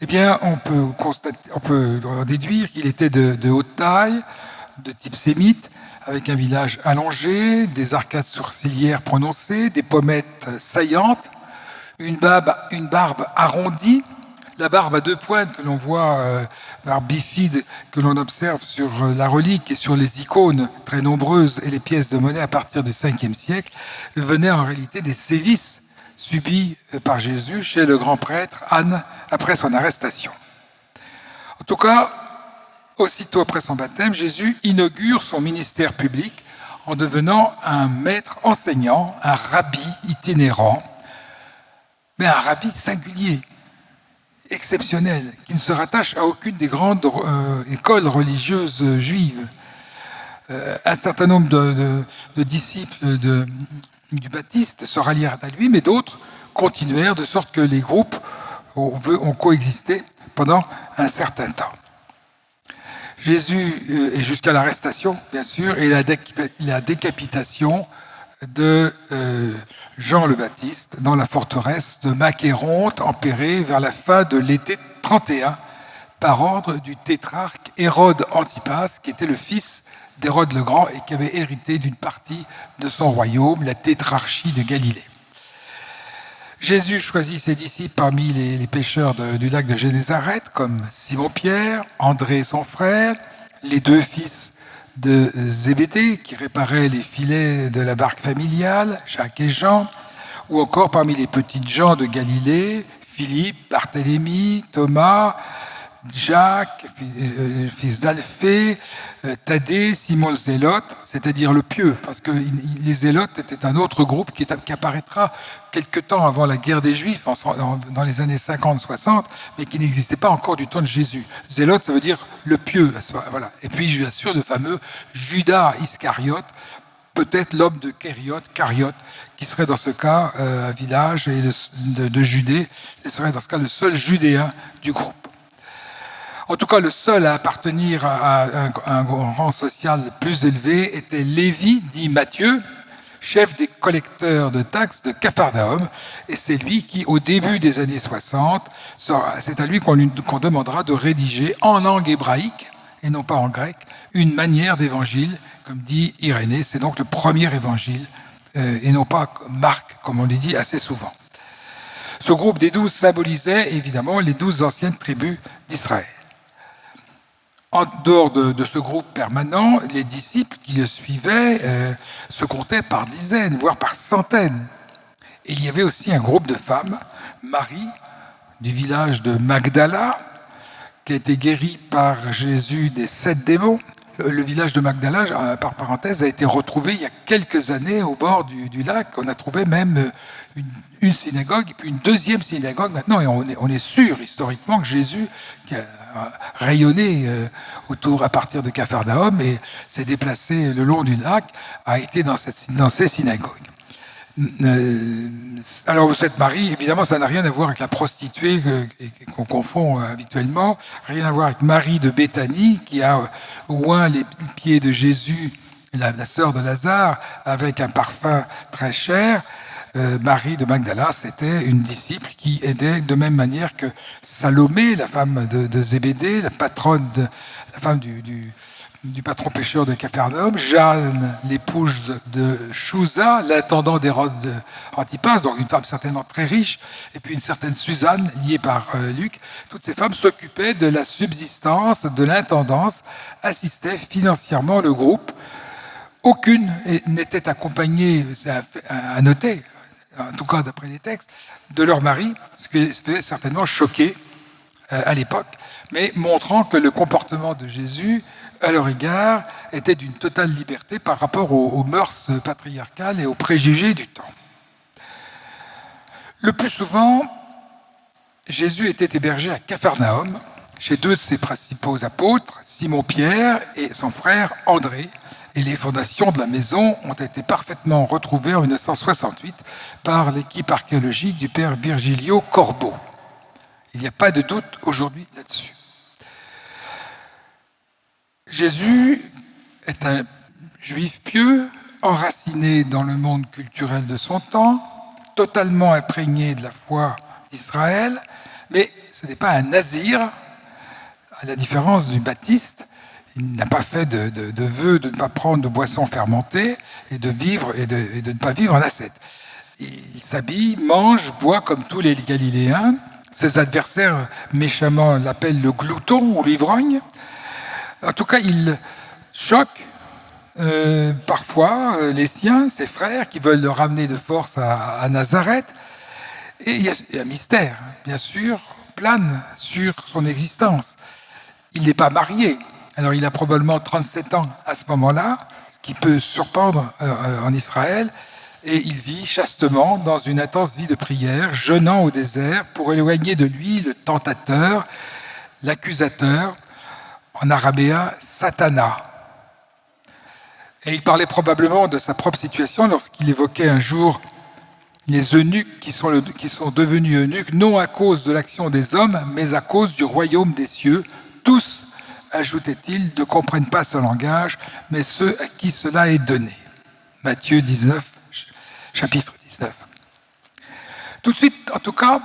B: Eh bien, on peut en déduire qu'il était de haute taille, de type sémite, avec un visage allongé, des sourcilières prononcées, des pommettes saillantes, une barbe arrondie, la barbe à 2 pointes que l'on voit, barbe bifide, que l'on observe sur la relique et sur les icônes très nombreuses et les pièces de monnaie à partir du 5e siècle, venait en réalité des sévices subis par Jésus chez le grand prêtre Anne après son arrestation. En tout cas, aussitôt après son baptême, Jésus inaugure son ministère public en devenant un maître enseignant, un rabbi itinérant, mais un rabbi singulier, exceptionnel, qui ne se rattache à aucune des grandes écoles religieuses juives. Un certain nombre de disciples du Baptiste se rallièrent à lui, mais d'autres continuèrent, de sorte que les groupes ont coexisté pendant un certain temps. Jésus est jusqu'à l'arrestation, bien sûr, et la décapitation de Jean le Baptiste dans la forteresse de Macéronte, en Pérée, vers la fin de l'été 31, par ordre du tétrarque Hérode Antipas, qui était le fils d'Hérode le Grand et qui avait hérité d'une partie de son royaume, la tétrarchie de Galilée. Jésus choisit ses disciples parmi les pêcheurs du lac de Génézareth, comme Simon-Pierre, André son frère, les 2 fils de Zébédée, qui réparaient les filets de la barque familiale, Jacques et Jean, ou encore parmi les petites gens de Galilée, Philippe, Barthélemy, Thomas, Jacques, fils d'Alphée, Thaddée, Simon le Zélote, c'est-à-dire le pieux, parce que les Zélotes étaient un autre groupe qui apparaîtra quelque temps avant la guerre des Juifs, dans les années 50-60, mais qui n'existait pas encore du temps de Jésus. Zélote, ça veut dire le pieux. Voilà. Et puis, bien sûr, le fameux Judas Iscariote, peut-être l'homme de Cariote, qui serait dans ce cas un village de Judée, et serait dans ce cas le seul Judéen du groupe. En tout cas, le seul à appartenir à un rang social plus élevé était Lévi, dit Matthieu, chef des collecteurs de taxes de Capharnaüm. Et c'est lui qui, au début des années 60, c'est à lui qu'on demandera de rédiger en langue hébraïque, et non pas en grec, une manière d'évangile, comme dit Irénée. C'est donc le premier évangile, et non pas Marc, comme on le dit assez souvent. Ce groupe des 12 symbolisait évidemment les 12 anciennes tribus d'Israël. En dehors de ce groupe permanent, les disciples qui le suivaient se comptaient par dizaines, voire par centaines. Et il y avait aussi un groupe de femmes, Marie, du village de Magdala, qui a été guérie par Jésus des 7 démons. Le village de Magdala, par parenthèse, a été retrouvé il y a quelques années au bord du lac. On a trouvé même une synagogue et puis une deuxième synagogue maintenant. Et on est sûr historiquement que Jésus, qui a rayonné à partir de Capharnaüm et s'est déplacé le long du lac, a été dans ces synagogues. Alors cette Marie, évidemment, ça n'a rien à voir avec la prostituée qu'on confond habituellement, rien à voir avec Marie de Béthanie qui a oint les pieds de Jésus, la sœur de Lazare, avec un parfum très cher. Marie de Magdala, c'était une disciple qui aidait de même manière que Salomé, la femme de Zébédée, la femme du patron pêcheur de Capharnaüm, Jeanne, l'épouse de Chouza, l'intendant d'Hérode Antipas, donc une femme certainement très riche, et puis une certaine Suzanne, liée par Luc. Toutes ces femmes s'occupaient de la subsistance, de l'intendance, assistaient financièrement le groupe. Aucune n'était accompagnée, à noter, en tout cas d'après les textes, de leur mari, ce qui était certainement choqué à l'époque, mais montrant que le comportement de Jésus à leur égard était d'une totale liberté par rapport aux mœurs patriarcales et aux préjugés du temps. Le plus souvent, Jésus était hébergé à Capharnaüm, chez 2 de ses principaux apôtres, Simon-Pierre et son frère André, et les fondations de la maison ont été parfaitement retrouvées en 1968 par l'équipe archéologique du père Virgilio Corbo. Il n'y a pas de doute aujourd'hui là-dessus. Jésus est un juif pieux, enraciné dans le monde culturel de son temps, totalement imprégné de la foi d'Israël, mais ce n'est pas un nazir, à la différence du Baptiste. Il n'a pas fait de vœu de ne pas prendre de boissons fermentées et de ne pas vivre en ascète. Il s'habille, mange, boit comme tous les Galiléens. Ses adversaires méchamment l'appellent le glouton ou l'ivrogne. En tout cas, il choque parfois les siens, ses frères, qui veulent le ramener de force à Nazareth. Et il y a un mystère, bien sûr, plane sur son existence. Il n'est pas marié. Alors, il a probablement 37 ans à ce moment-là, ce qui peut surprendre en Israël. Et il vit chastement dans une intense vie de prière, jeûnant au désert pour éloigner de lui le tentateur, l'accusateur, en araméen Satana. Et il parlait probablement de sa propre situation lorsqu'il évoquait un jour les eunuques qui sont devenus eunuques, non à cause de l'action des hommes, mais à cause du royaume des cieux. Tous, ajoutait-il, ne comprennent pas ce langage, mais ceux à qui cela est donné. Matthieu 19, chapitre 19. Tout de suite, en tout cas,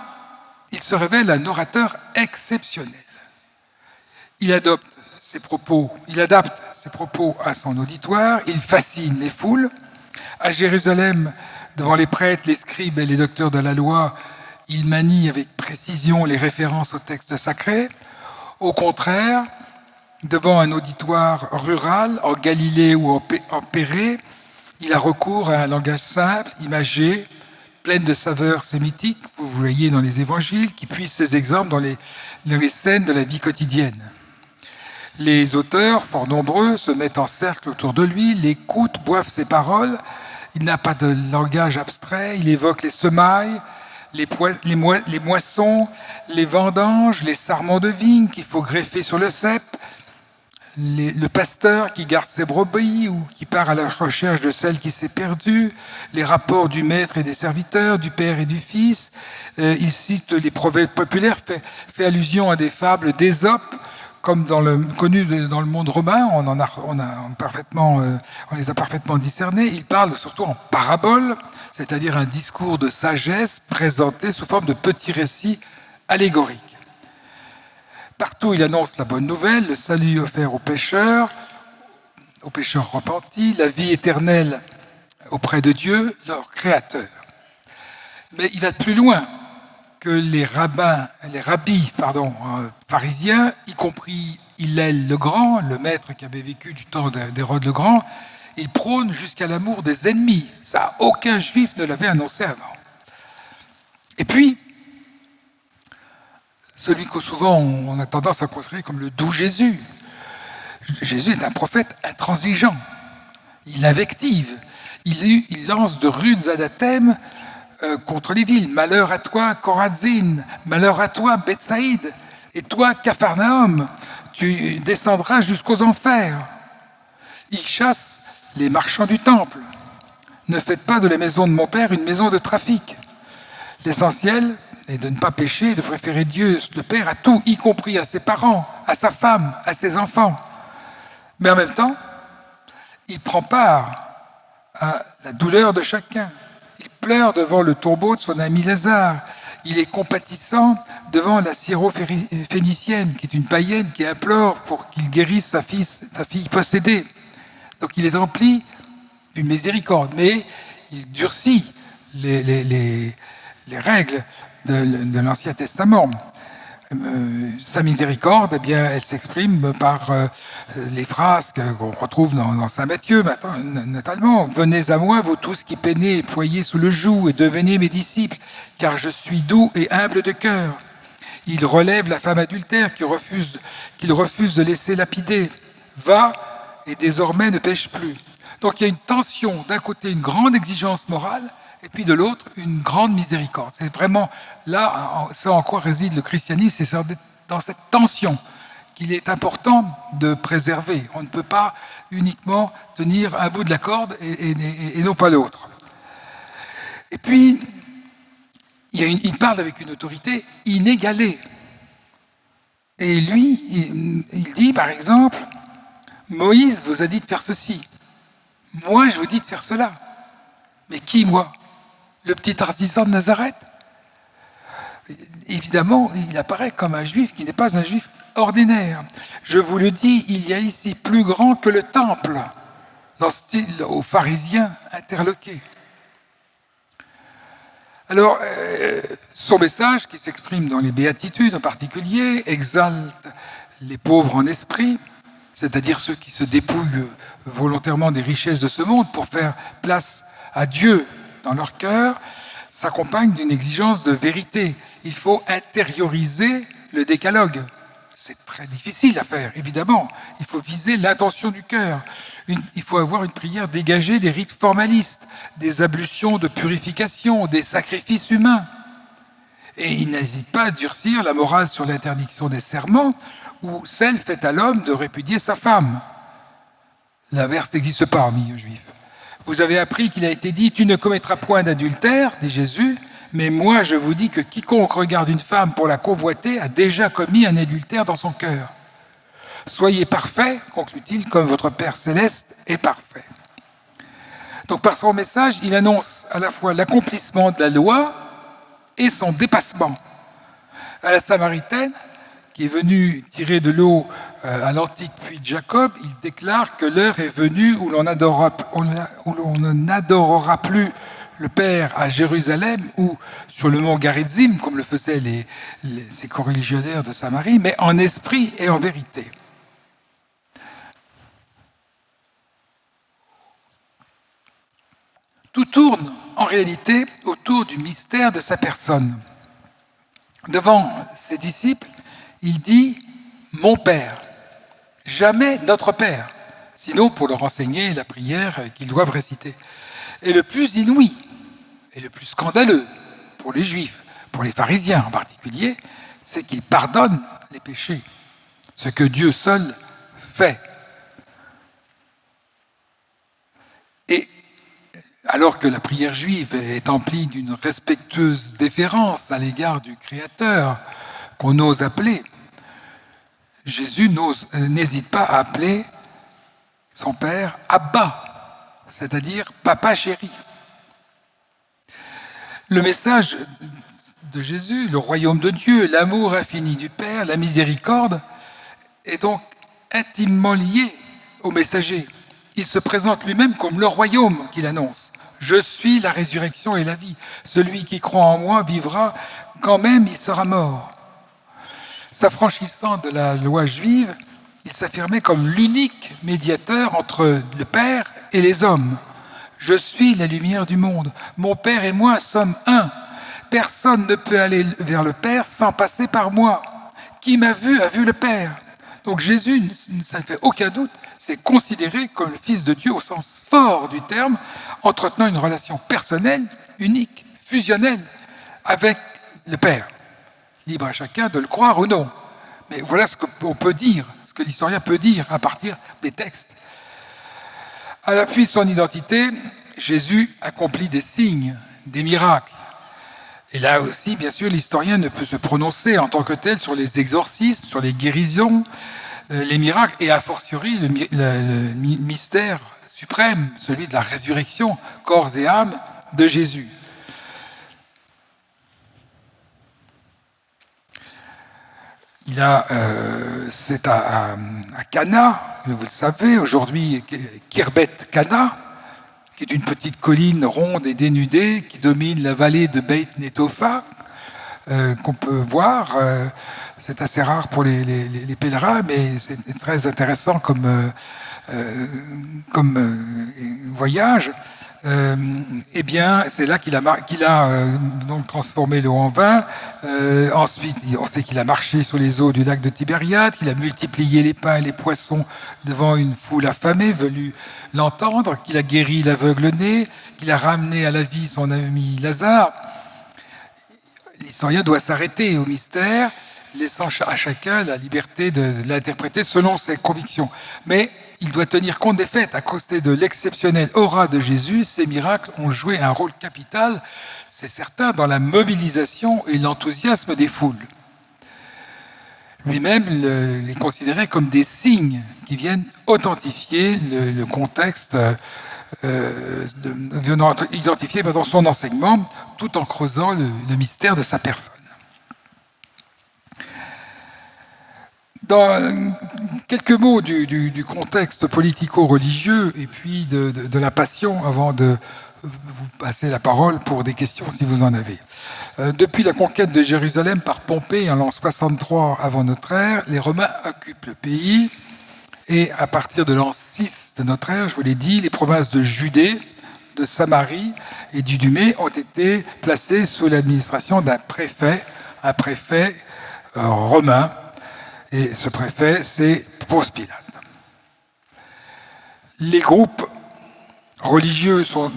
B: il se révèle un orateur exceptionnel. Il adapte ses propos à son auditoire, il fascine les foules. À Jérusalem, devant les prêtres, les scribes et les docteurs de la loi, il manie avec précision les références aux textes sacrés. Au contraire, devant un auditoire rural, en Galilée ou en Pérée, il a recours à un langage simple, imagé, plein de saveurs sémitiques, vous voyez dans les évangiles, qui puisent ces exemples dans les scènes de la vie quotidienne. Les auteurs, fort nombreux, se mettent en cercle autour de lui, l'écoutent, boivent ses paroles. Il n'a pas de langage abstrait, il évoque les semailles, les moissons, les vendanges, les sarments de vigne qu'il faut greffer sur le cep, le pasteur qui garde ses brebis ou qui part à la recherche de celle qui s'est perdue, les rapports du maître et des serviteurs, du père et du fils. Il cite les proverbes populaires, fait allusion à des fables d'Ésope, comme connu dans le monde romain, on les a parfaitement discernés. Il parle surtout en paraboles, c'est-à-dire un discours de sagesse présenté sous forme de petits récits allégoriques. Partout, il annonce la bonne nouvelle, le salut offert aux pécheurs repentis, la vie éternelle auprès de Dieu, leur Créateur. Mais il va plus loin que les rabbis pharisiens, y compris Hillel le Grand, le maître qui avait vécu du temps d'Hérode le Grand, ils prônent jusqu'à l'amour des ennemis. Ça, aucun juif ne l'avait annoncé avant. Et puis, celui que souvent on a tendance à considérer comme le doux Jésus. Jésus est un prophète intransigeant. Il invective. Il lance de rudes anathèmes contre les villes. Malheur à toi, Chorazin. Malheur à toi, Bethsaïde. Et toi, Capharnaüm, tu descendras jusqu'aux enfers. Il chasse les marchands du temple. Ne faites pas de la maison de mon père une maison de trafic. L'essentiel est de ne pas pécher, de préférer Dieu, le Père, à tout, y compris à ses parents, à sa femme, à ses enfants. Mais en même temps, il prend part à la douleur de chacun. Il pleure devant le tombeau de son ami Lazare. Il est compatissant devant la syrophénicienne, qui est une païenne qui implore pour qu'il guérisse sa fille possédée. Donc il est rempli d'une miséricorde, mais il durcit les règles de l'Ancien Testament. Sa miséricorde, eh bien, elle s'exprime par les phrases qu'on retrouve dans Saint Matthieu, notamment. « Venez à moi, vous tous qui peinez et ployez sous le joug, et devenez mes disciples, car je suis doux et humble de cœur. » Il relève la femme adultère qu'il refuse de laisser lapider. « Va, et désormais ne pêche plus. » Donc il y a une tension, d'un côté une grande exigence morale, et puis de l'autre, une grande miséricorde. C'est vraiment là, ce en quoi réside le christianisme, c'est dans cette tension qu'il est important de préserver. On ne peut pas uniquement tenir un bout de la corde et non pas l'autre. Et puis, il parle avec une autorité inégalée. Et lui, il dit, par exemple, « Moïse vous a dit de faire ceci. Moi, je vous dis de faire cela. » Mais qui, moi ? Le petit artisan de Nazareth? Évidemment, il apparaît comme un juif qui n'est pas un juif ordinaire. Je vous le dis, il y a ici plus grand que le temple, dans ce style aux pharisiens interloqués. Alors, son message, qui s'exprime dans les béatitudes en particulier, exalte les pauvres en esprit, c'est-à-dire ceux qui se dépouillent volontairement des richesses de ce monde pour faire place à Dieu dans leur cœur, s'accompagne d'une exigence de vérité. Il faut intérioriser le décalogue. C'est très difficile à faire, évidemment. Il faut viser l'intention du cœur. Il faut avoir une prière dégagée des rites formalistes, des ablutions de purification, des sacrifices humains. Et il n'hésite pas à durcir la morale sur l'interdiction des serments ou celle faite à l'homme de répudier sa femme. L'inverse n'existe pas en milieu juif. Vous avez appris qu'il a été dit « Tu ne commettras point d'adultère », dit Jésus, mais moi je vous dis que quiconque regarde une femme pour la convoiter a déjà commis un adultère dans son cœur. Soyez parfaits, conclut-il, comme votre Père céleste est parfait. Donc par son message, il annonce à la fois l'accomplissement de la loi et son dépassement. À la Samaritaine, qui est venue tirer de l'eau à l'antique puits de Jacob, il déclare que l'heure est venue où l'on n'adorera plus le Père à Jérusalem ou sur le mont Garitzim, comme le faisaient ces coreligionnaires de Samarie, mais en esprit et en vérité. Tout tourne en réalité autour du mystère de sa personne. Devant ses disciples, il dit « mon Père », jamais « notre Père », sinon pour leur enseigner la prière qu'ils doivent réciter. Et le plus inouï et le plus scandaleux pour les Juifs, pour les pharisiens en particulier, c'est qu'il pardonne les péchés, ce que Dieu seul fait. Et alors que la prière juive est emplie d'une respectueuse déférence à l'égard du Créateur, qu'on ose appeler, Jésus n'hésite pas à appeler son Père Abba, c'est-à-dire Papa chéri. Le message de Jésus, le royaume de Dieu, l'amour infini du Père, la miséricorde, est donc intimement lié au messager. Il se présente lui-même comme le royaume qu'il annonce. Je suis la résurrection et la vie. Celui qui croit en moi vivra quand même il sera mort. S'affranchissant de la loi juive, il s'affirmait comme l'unique médiateur entre le Père et les hommes. Je suis la lumière du monde. Mon Père et moi sommes un. Personne ne peut aller vers le Père sans passer par moi. Qui m'a vu a vu le Père. Donc Jésus, ça ne fait aucun doute, c'est considéré comme le Fils de Dieu au sens fort du terme, entretenant une relation personnelle, unique, fusionnelle avec le Père. Libre à chacun de le croire ou non. Mais voilà ce qu'on peut dire, ce que l'historien peut dire à partir des textes. À l'appui de son identité, Jésus accomplit des signes, des miracles. Et là aussi, bien sûr, l'historien ne peut se prononcer en tant que tel sur les exorcismes, sur les guérisons, les miracles, et a fortiori le mystère suprême, celui de la résurrection, corps et âme, de Jésus. C'est à Cana, vous le savez, aujourd'hui Khirbet Cana, qui est une petite colline ronde et dénudée qui domine la vallée de Beit Netofa, qu'on peut voir. C'est assez rare pour les pèlerins, mais c'est très intéressant comme voyage. Eh bien, c'est là qu'il a donc transformé l'eau en vin. Ensuite, on sait qu'il a marché sur les eaux du lac de Tibériade, qu'il a multiplié les pains et les poissons devant une foule affamée venue l'entendre, qu'il a guéri l'aveugle-né, qu'il a ramené à la vie son ami Lazare. L'historien doit s'arrêter au mystère, laissant à chacun la liberté de l'interpréter selon ses convictions. Mais il doit tenir compte des faits. À cause de l'exceptionnelle aura de Jésus, ces miracles ont joué un rôle capital, c'est certain, dans la mobilisation et l'enthousiasme des foules. Lui-même les considérait comme des signes qui viennent authentifier le contexte, venant identifier dans son enseignement, tout en creusant le mystère de sa personne. Dans quelques mots du contexte politico-religieux et puis de la passion, avant de vous passer la parole pour des questions si vous en avez. Depuis la conquête de Jérusalem par Pompée en l'an 63 avant notre ère, les Romains occupent le pays et à partir de l'an 6 de notre ère, je vous l'ai dit, les provinces de Judée, de Samarie et d'Idumée ont été placées sous l'administration d'un préfet, un préfet romain. Et ce préfet, c'est Ponce Pilate. Les groupes religieux sont,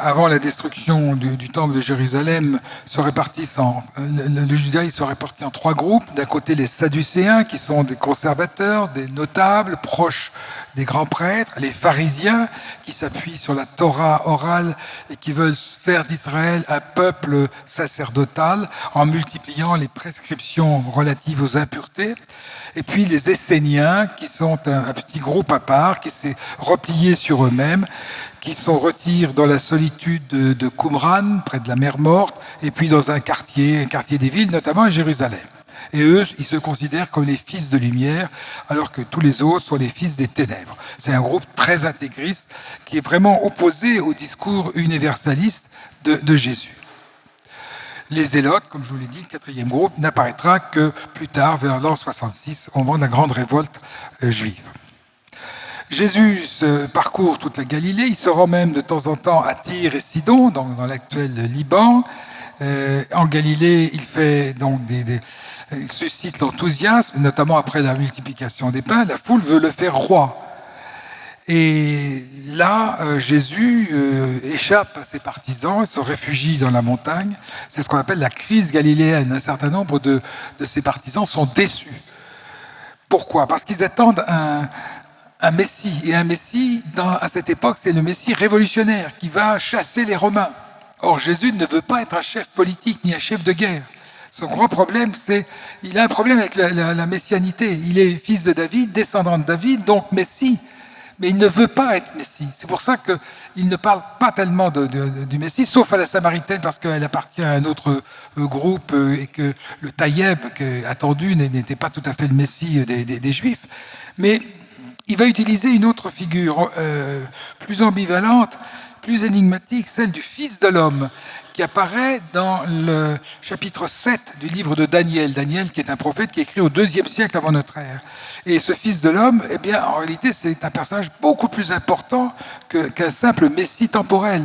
B: avant la destruction du temple de Jérusalem, se répartissent le judaïsme se répartit en 3 groupes. D'un côté, les Sadducéens, qui sont des conservateurs, des notables, proches des grands prêtres, les pharisiens, qui s'appuient sur la Torah orale et qui veulent faire d'Israël un peuple sacerdotal en multipliant les prescriptions relatives aux impuretés. Et puis les Esséniens, qui sont un petit groupe à part, qui s'est replié sur eux-mêmes, qui se retirent dans la solitude de Qumran, près de la mer Morte, et puis dans un quartier des villes, notamment à Jérusalem. Et eux, ils se considèrent comme les fils de lumière, alors que tous les autres sont les fils des ténèbres. C'est un groupe très intégriste qui est vraiment opposé au discours universaliste de Jésus. Les Zélotes, comme je vous l'ai dit, le 4e groupe, n'apparaîtra que plus tard, vers l'an 66, au moment de la grande révolte juive. Jésus parcourt toute la Galilée, il se rend même de temps en temps à Tyr et Sidon, dans l'actuel Liban. En Galilée, il fait donc il suscite l'enthousiasme, notamment après la multiplication des pains. La foule veut le faire roi. Et là, Jésus échappe à ses partisans et se réfugie dans la montagne. C'est ce qu'on appelle la crise galiléenne. Un certain nombre de ses partisans sont déçus. Pourquoi ? Parce qu'ils attendent un Messie. Et un Messie, à cette époque, c'est le Messie révolutionnaire qui va chasser les Romains. Or, Jésus ne veut pas être un chef politique ni un chef de guerre. Son gros problème, il a un problème avec la messianité. Il est fils de David, descendant de David, donc Messie. Mais il ne veut pas être Messie. C'est pour ça qu'il ne parle pas tellement du Messie, sauf à la Samaritaine, parce qu'elle appartient à un autre groupe et que le Taïeb, attendu, n'était pas tout à fait le Messie des Juifs. Mais il va utiliser une autre figure plus ambivalente, plus énigmatique, celle du Fils de l'homme, qui apparaît dans le chapitre 7 du livre de Daniel. Daniel, qui est un prophète qui est écrit au IIe siècle avant notre ère. Et ce Fils de l'homme, eh bien, en réalité, c'est un personnage beaucoup plus important qu'un simple messie temporel.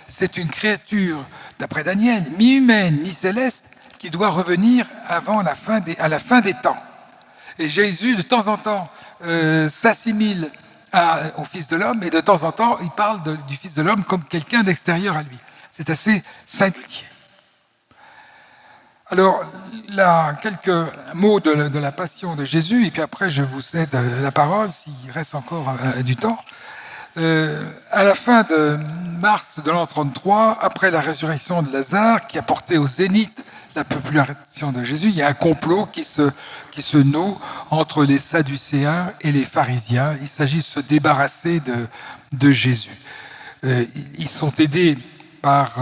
B: C'est une créature, d'après Daniel, mi-humaine, mi-céleste, qui doit revenir à la fin des temps. Et Jésus, de temps en temps, s'assimile au Fils de l'homme, et de temps en temps, il parle du Fils de l'homme comme quelqu'un d'extérieur à lui. C'est assez singulier. Alors, là, quelques mots de la passion de Jésus, et puis après, je vous cède la parole, s'il reste encore du temps. À la fin de mars de l'an 33, après la résurrection de Lazare, qui a porté au zénith la popularisation de Jésus, il y a un complot qui se noue entre les Sadducéens et les pharisiens. Il s'agit de se débarrasser de Jésus. Ils sont aidés par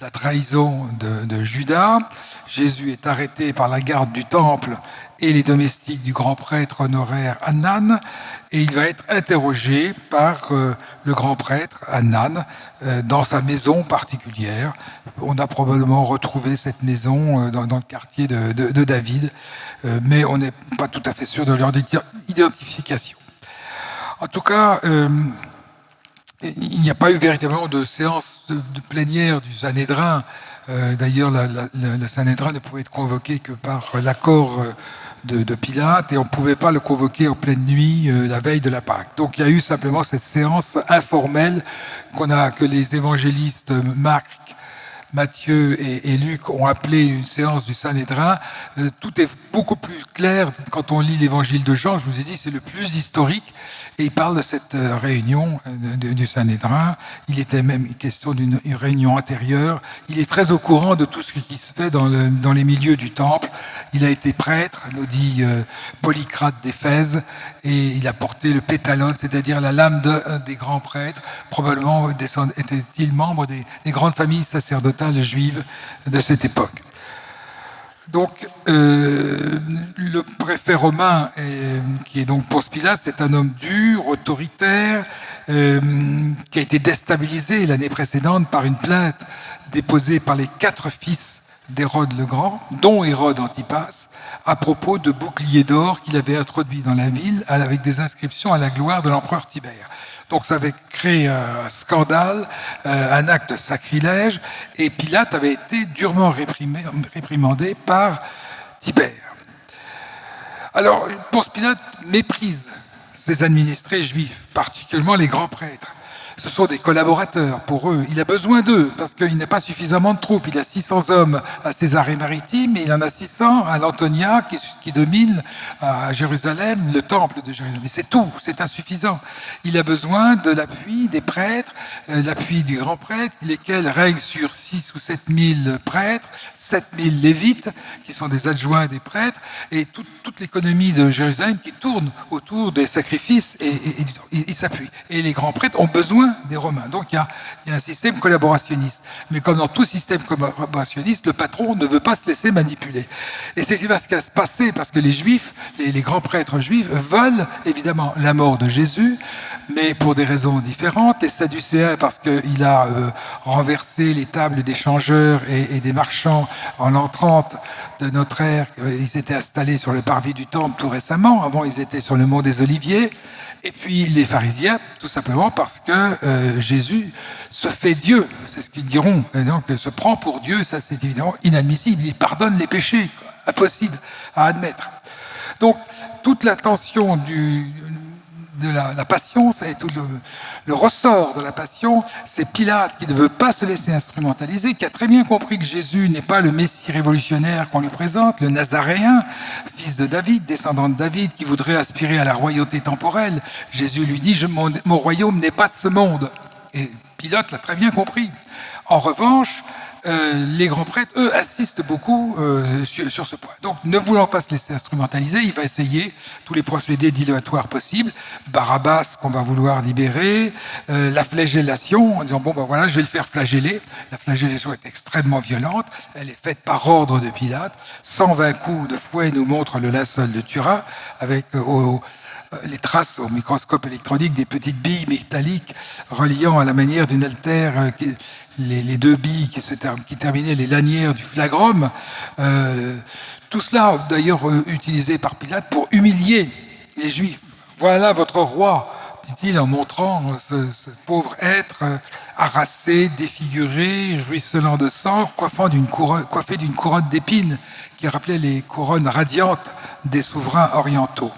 B: la trahison de Judas. Jésus est arrêté par la garde du temple et les domestiques du grand prêtre honoraire Hanan, et il va être interrogé par le grand prêtre Hanan dans sa maison particulière. On a probablement retrouvé cette maison dans le quartier de David, mais on n'est pas tout à fait sûr de leur identification. En tout cas, il n'y a pas eu véritablement de séance de plénière du Sanhédrin. D'ailleurs, le Sanhédrin ne pouvait être convoqué que par l'accord de Pilate, et on ne pouvait pas le convoquer en pleine nuit la veille de la Pâque. Donc il y a eu simplement cette séance informelle que les évangélistes Marc, Matthieu et Luc ont appelé une séance du Sanhédrin. Tout est beaucoup plus clair quand on lit l'évangile de Jean. Je vous ai dit, c'est le plus historique. Et il parle de cette réunion du Sanhédrin. Il était même question d'une réunion antérieure. Il est très au courant de tout ce qui se fait dans les milieux du temple. Il a été prêtre, nous dit Polycrate d'Éphèse, et il a porté le pétalon, c'est-à-dire la lame des grands prêtres. Probablement était-il membre des grandes familles sacerdotales juives de cette époque. Donc, le préfet romain, qui est donc Ponce Pilate, c'est un homme dur, autoritaire, qui a été déstabilisé l'année précédente par une plainte déposée par les 4 fils d'Hérode le Grand, dont Hérode Antipas, à propos de boucliers d'or qu'il avait introduits dans la ville avec des inscriptions à la gloire de l'empereur Tibère. Donc ça avait créé un scandale, un acte de sacrilège, et Pilate avait été durement réprimandé par Tibère. Alors, Ponce Pilate méprise ses administrés juifs, particulièrement les grands prêtres. Ce sont des collaborateurs pour eux. Il a besoin d'eux parce qu'il n'a pas suffisamment de troupes. Il a 600 hommes à Césarée-Maritime et il en a 600 à l'Antonia qui domine à Jérusalem, le temple de Jérusalem. Mais c'est tout, c'est insuffisant. Il a besoin de l'appui des prêtres, l'appui du grand prêtre, lesquels règnent sur 6 ou 7 000 prêtres, 7 000 lévites qui sont des adjoints des prêtres et toute l'économie de Jérusalem qui tourne autour des sacrifices et ils s'appuient. Et les grands prêtres ont besoin des Romains. Donc il y a un système collaborationniste. Mais comme dans tout système collaborationniste, le patron ne veut pas se laisser manipuler. Et c'est ce qui va se passer parce que les Juifs, les grands prêtres juifs veulent évidemment la mort de Jésus, mais pour des raisons différentes. Les Sadducéens parce qu'il a renversé les tables des changeurs et des marchands en l'an 30 de notre ère. Ils étaient installés sur le parvis du temple tout récemment. Avant, ils étaient sur le mont des Oliviers. Et puis les pharisiens, tout simplement parce que Jésus se fait Dieu, c'est ce qu'ils diront, et donc se prend pour Dieu, ça c'est évidemment inadmissible, il pardonne les péchés, impossible à admettre. Donc toute la tension de la passion, c'est tout le ressort de la passion, c'est Pilate qui ne veut pas se laisser instrumentaliser, qui a très bien compris que Jésus n'est pas le Messie révolutionnaire qu'on lui présente, le Nazaréen, fils de David, descendant de David, qui voudrait aspirer à la royauté temporelle. Jésus lui dit, mon royaume n'est pas de ce monde. Et Pilate l'a très bien compris. En revanche, les grands prêtres, eux, insistent beaucoup sur ce point. Donc, ne voulant pas se laisser instrumentaliser, il va essayer tous les procédés dilatoires possibles. Barabbas, qu'on va vouloir libérer, la flagellation, en disant, bon, ben voilà, je vais le faire flageller. La flagellation est extrêmement violente. Elle est faite par ordre de Pilate. 120 coups de fouet nous montrent le linceul de Turin, avec les traces au microscope électronique des petites billes métalliques reliant à la manière d'une altère les deux billes qui terminaient les lanières du flagrum. Tout cela, d'ailleurs, utilisé par Pilate pour humilier les Juifs. Voilà votre roi, dit-il en montrant ce pauvre être harassé, défiguré, ruisselant de sang, coiffé d'une couronne d'épines qui rappelait les couronnes radiantes des souverains orientaux.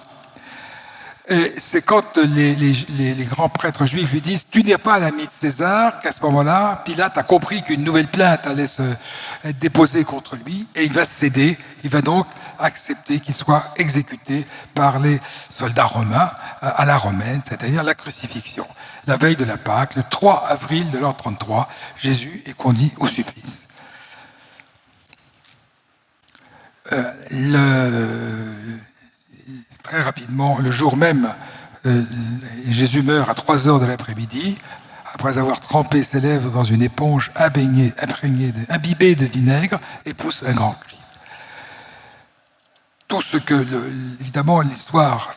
B: Et c'est quand les grands prêtres juifs lui disent « Tu n'es pas l'ami de César » qu'à ce moment-là, Pilate a compris qu'une nouvelle plainte allait être déposée contre lui et il va céder. Il va donc accepter qu'il soit exécuté par les soldats romains à la romaine, c'est-à-dire la crucifixion. La veille de la Pâque, le 3 avril de l'an 33, Jésus est conduit au supplice. Très rapidement, le jour même, Jésus meurt à 3 heures de l'après-midi, après avoir trempé ses lèvres dans une éponge imbibée de vinaigre, et pousse un grand cri. Tout ce que, évidemment, l'histoire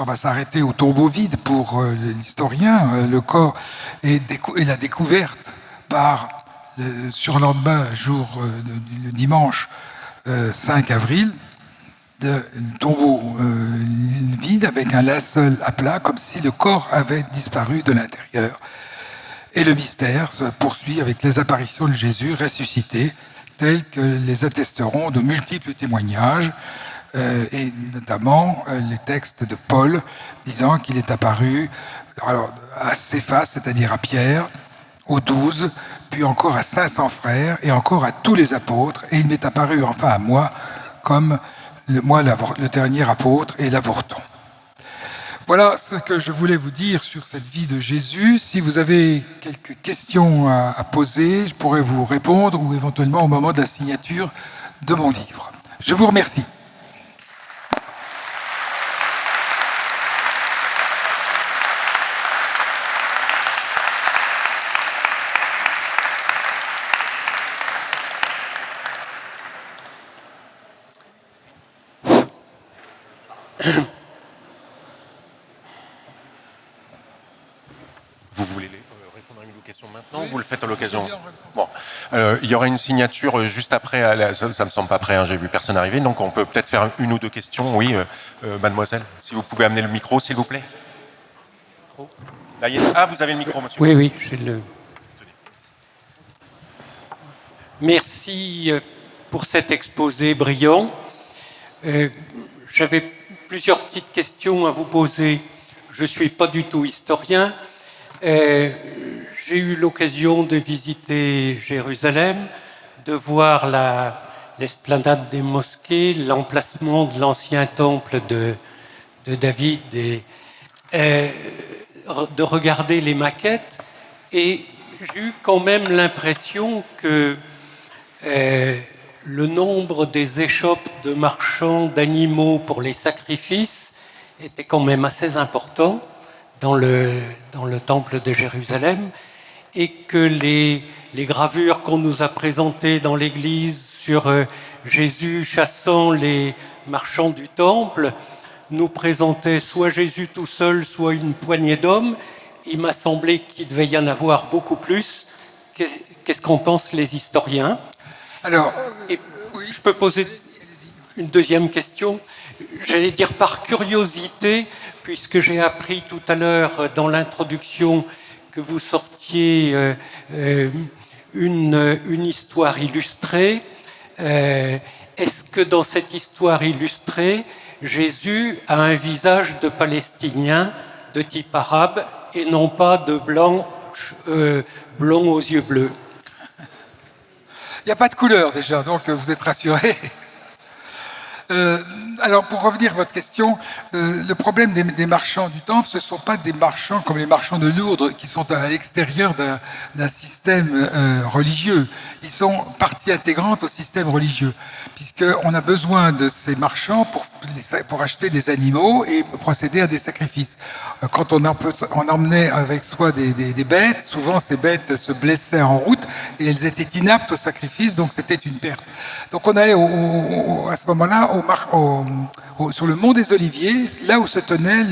B: va s'arrêter au tombeau vide pour l'historien. Le corps est la découverte par le surlendemain, le dimanche 5 avril, de tombeau vide avec un linceul à plat, comme si le corps avait disparu de l'intérieur. Et le mystère se poursuit avec les apparitions de Jésus ressuscité, telles que les attesteront de multiples témoignages, et notamment les textes de Paul disant qu'il est apparu à Céphas, c'est-à-dire à Pierre, aux 12, puis encore à 500 frères, et encore à tous les apôtres, et il m'est apparu enfin à moi comme le dernier apôtre et l'avorton. Voilà ce que je voulais vous dire sur cette vie de Jésus. Si vous avez quelques questions à poser, je pourrais vous répondre ou éventuellement au moment de la signature de mon livre. Je vous remercie.
A: Vous voulez répondre à une question maintenant ou vous le faites à l'occasion? Bon, il y aura une signature juste après. Ça me semble pas prêt, hein, j'ai vu personne arriver. Donc on peut peut-être faire une ou deux questions. Oui, mademoiselle, si vous pouvez amener le micro, s'il vous plaît. Là, vous avez le micro, monsieur.
C: Oui, j'ai le... Merci pour cet exposé brillant. J'avais plusieurs petites questions à vous poser. Je ne suis pas du tout historien, J'ai eu l'occasion de visiter Jérusalem, de voir l'esplanade des mosquées, l'emplacement de l'ancien temple de David, de regarder les maquettes, et j'ai eu quand même l'impression que le nombre des échoppes de marchands d'animaux pour les sacrifices était quand même assez important dans le temple de Jérusalem, et que les gravures qu'on nous a présentées dans l'église sur Jésus chassant les marchands du temple nous présentaient soit Jésus tout seul, soit une poignée d'hommes. Il m'a semblé qu'il devait y en avoir beaucoup plus. Qu'est-ce qu'en pensent les historiens?
B: Alors,
C: et je peux poser une deuxième question? J'allais dire par curiosité, puisque j'ai appris tout à l'heure dans l'introduction que vous sortiez une histoire illustrée. Est-ce que dans cette histoire illustrée, Jésus a un visage de Palestinien de type arabe et non pas de blond aux yeux bleus?
B: il n'y a pas de couleur déjà, donc vous êtes rassurés. Alors, pour revenir à votre question, le problème des marchands du temple, ce ne sont pas des marchands comme les marchands de Lourdes qui sont à l'extérieur d'un système religieux. Ils sont partie intégrante au système religieux, puisqu'on a besoin de ces marchands pour acheter des animaux et procéder à des sacrifices. Quand on emmenait avec soi des bêtes, souvent ces bêtes se blessaient en route et elles étaient inaptes au sacrifice, donc c'était une perte. Donc on allait à ce moment-là sur le mont des Oliviers, là où se tenaient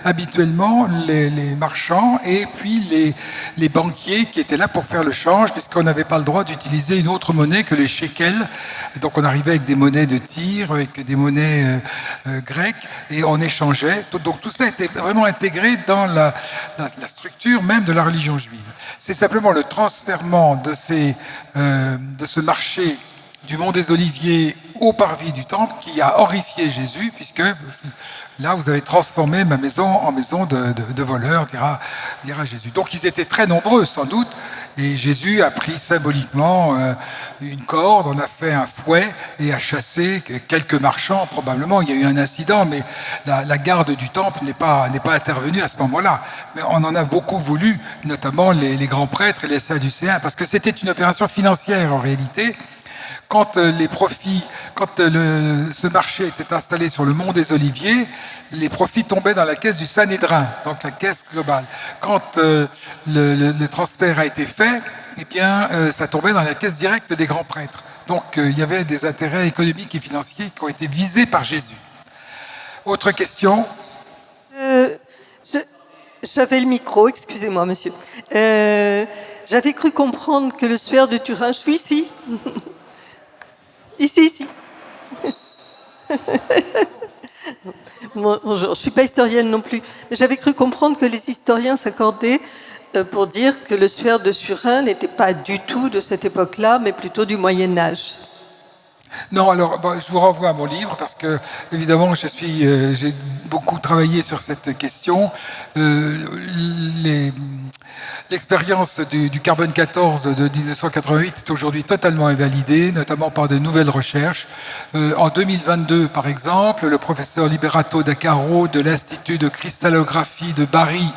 B: habituellement les marchands et puis les banquiers qui étaient là pour faire le change, puisqu'on n'avait pas le droit d'utiliser une autre monnaie que les shekels. Donc on arrivait avec des monnaies de Tyr, avec des monnaies grecques, et on échangeait. Donc tout cela était vraiment intégré dans la structure même de la religion juive. C'est simplement le transfèrement de ce marché du mont des Oliviers au parvis du temple qui a horrifié Jésus, puisque là vous avez transformé ma maison en maison de voleurs, dira Jésus. Donc ils étaient très nombreux sans doute, et Jésus a pris symboliquement une corde, on a fait un fouet et a chassé quelques marchands probablement. Il y a eu un incident, mais la garde du temple n'est pas intervenue à ce moment-là. Mais on en a beaucoup voulu, notamment les grands prêtres et les sadducéens, parce que c'était une opération financière en réalité. Quand ce marché était installé sur le mont des Oliviers, les profits tombaient dans la caisse du Sanhédrin, donc la caisse globale. Quand le transfert a été fait, eh bien, ça tombait dans la caisse directe des grands prêtres. Donc il y avait des intérêts économiques et financiers qui ont été visés par Jésus. Autre question?
D: J'avais le micro, excusez-moi, monsieur. J'avais cru comprendre que le suaire de Turin... Je suis ici. Ici. Bonjour, je ne suis pas historienne non plus, mais j'avais cru comprendre que les historiens s'accordaient pour dire que le suaire de Turin n'était pas du tout de cette époque-là, mais plutôt du Moyen-Âge.
B: Non, alors je vous renvoie à mon livre parce que, évidemment, j'ai beaucoup travaillé sur cette question. L'expérience du carbone 14 de 1988 est aujourd'hui totalement invalidée, notamment par de nouvelles recherches. En 2022, par exemple, le professeur Liberato D'Accaro de l'Institut de cristallographie de Bari,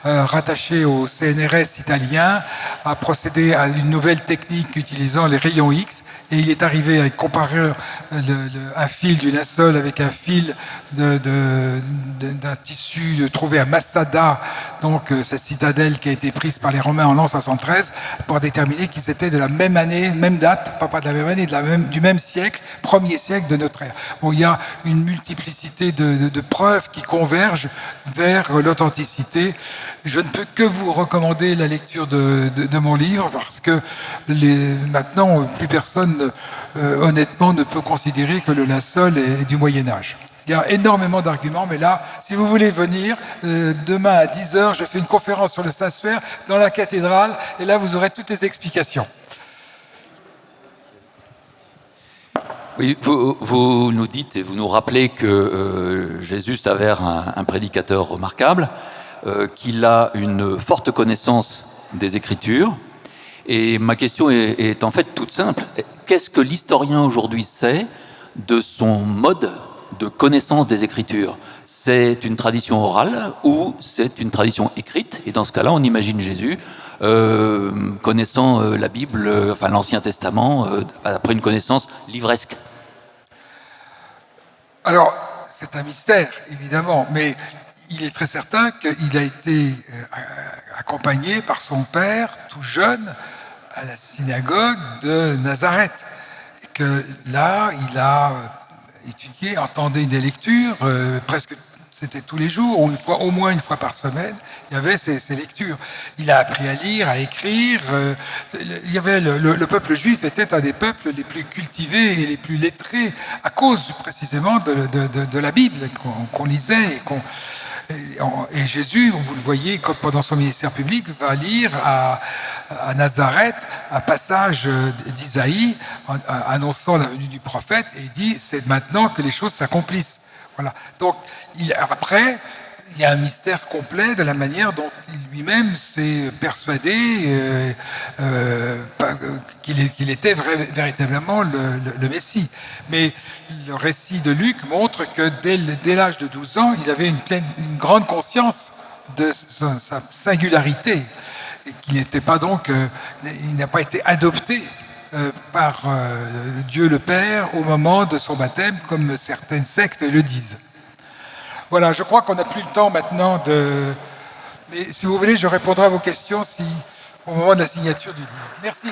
B: rattaché au CNRS italien, a procédé à une nouvelle technique utilisant les rayons X, et il est arrivé à comparer un fil du linceul avec un fil d'un tissu trouvé à Massada, donc cette citadelle qui a été prise par les Romains en l'an 73, pour déterminer qu'ils étaient de la même année, même date, pas de la même année, du même siècle, premier siècle de notre ère. Bon, il y a une multiplicité de preuves qui convergent vers l'authenticité. Je ne peux que vous recommander la lecture de mon livre, parce que maintenant, plus personne, honnêtement, ne peut considérer que le linceul est du Moyen-Âge. Il y a énormément d'arguments, mais là, si vous voulez venir, demain à 10h, je fais une conférence sur le Saint-Suaire dans la cathédrale, et là, vous aurez toutes les explications.
E: Oui, vous nous dites et vous nous rappelez que Jésus s'avère un prédicateur remarquable. qu'il a une forte connaissance des Écritures. Et ma question est en fait toute simple. Qu'est-ce que l'historien aujourd'hui sait de son mode de connaissance des Écritures? C'est une tradition orale ou c'est une tradition écrite? Et dans ce cas-là, on imagine Jésus connaissant la Bible, enfin l'Ancien Testament, après une connaissance livresque.
B: Alors, c'est un mystère, évidemment, mais il est très certain qu'il a été accompagné par son père, tout jeune, à la synagogue de Nazareth. Et que là, il a étudié, entendait des lectures, presque c'était tous les jours, ou au moins une fois par semaine, il y avait ces lectures. Il a appris à lire, à écrire. Il y avait le peuple juif était un des peuples les plus cultivés et les plus lettrés à cause précisément de la Bible qu'on lisait et Jésus, vous le voyez, pendant son ministère public, va lire à Nazareth un passage d'Isaïe annonçant la venue du prophète, et il dit « c'est maintenant que les choses s'accomplissent ». Voilà. Donc, après, il y a un mystère complet de la manière dont il lui-même s'est persuadé qu'il était véritablement le Messie. Mais le récit de Luc montre que dès l'âge de 12 ans, il avait une grande conscience de sa singularité, et qu'il n'était pas donc, il n'a pas été adopté par Dieu le Père au moment de son baptême, comme certaines sectes le disent. Voilà, je crois qu'on n'a plus le temps maintenant de... Mais si vous voulez, je répondrai à vos questions au moment de la signature du livre. Merci.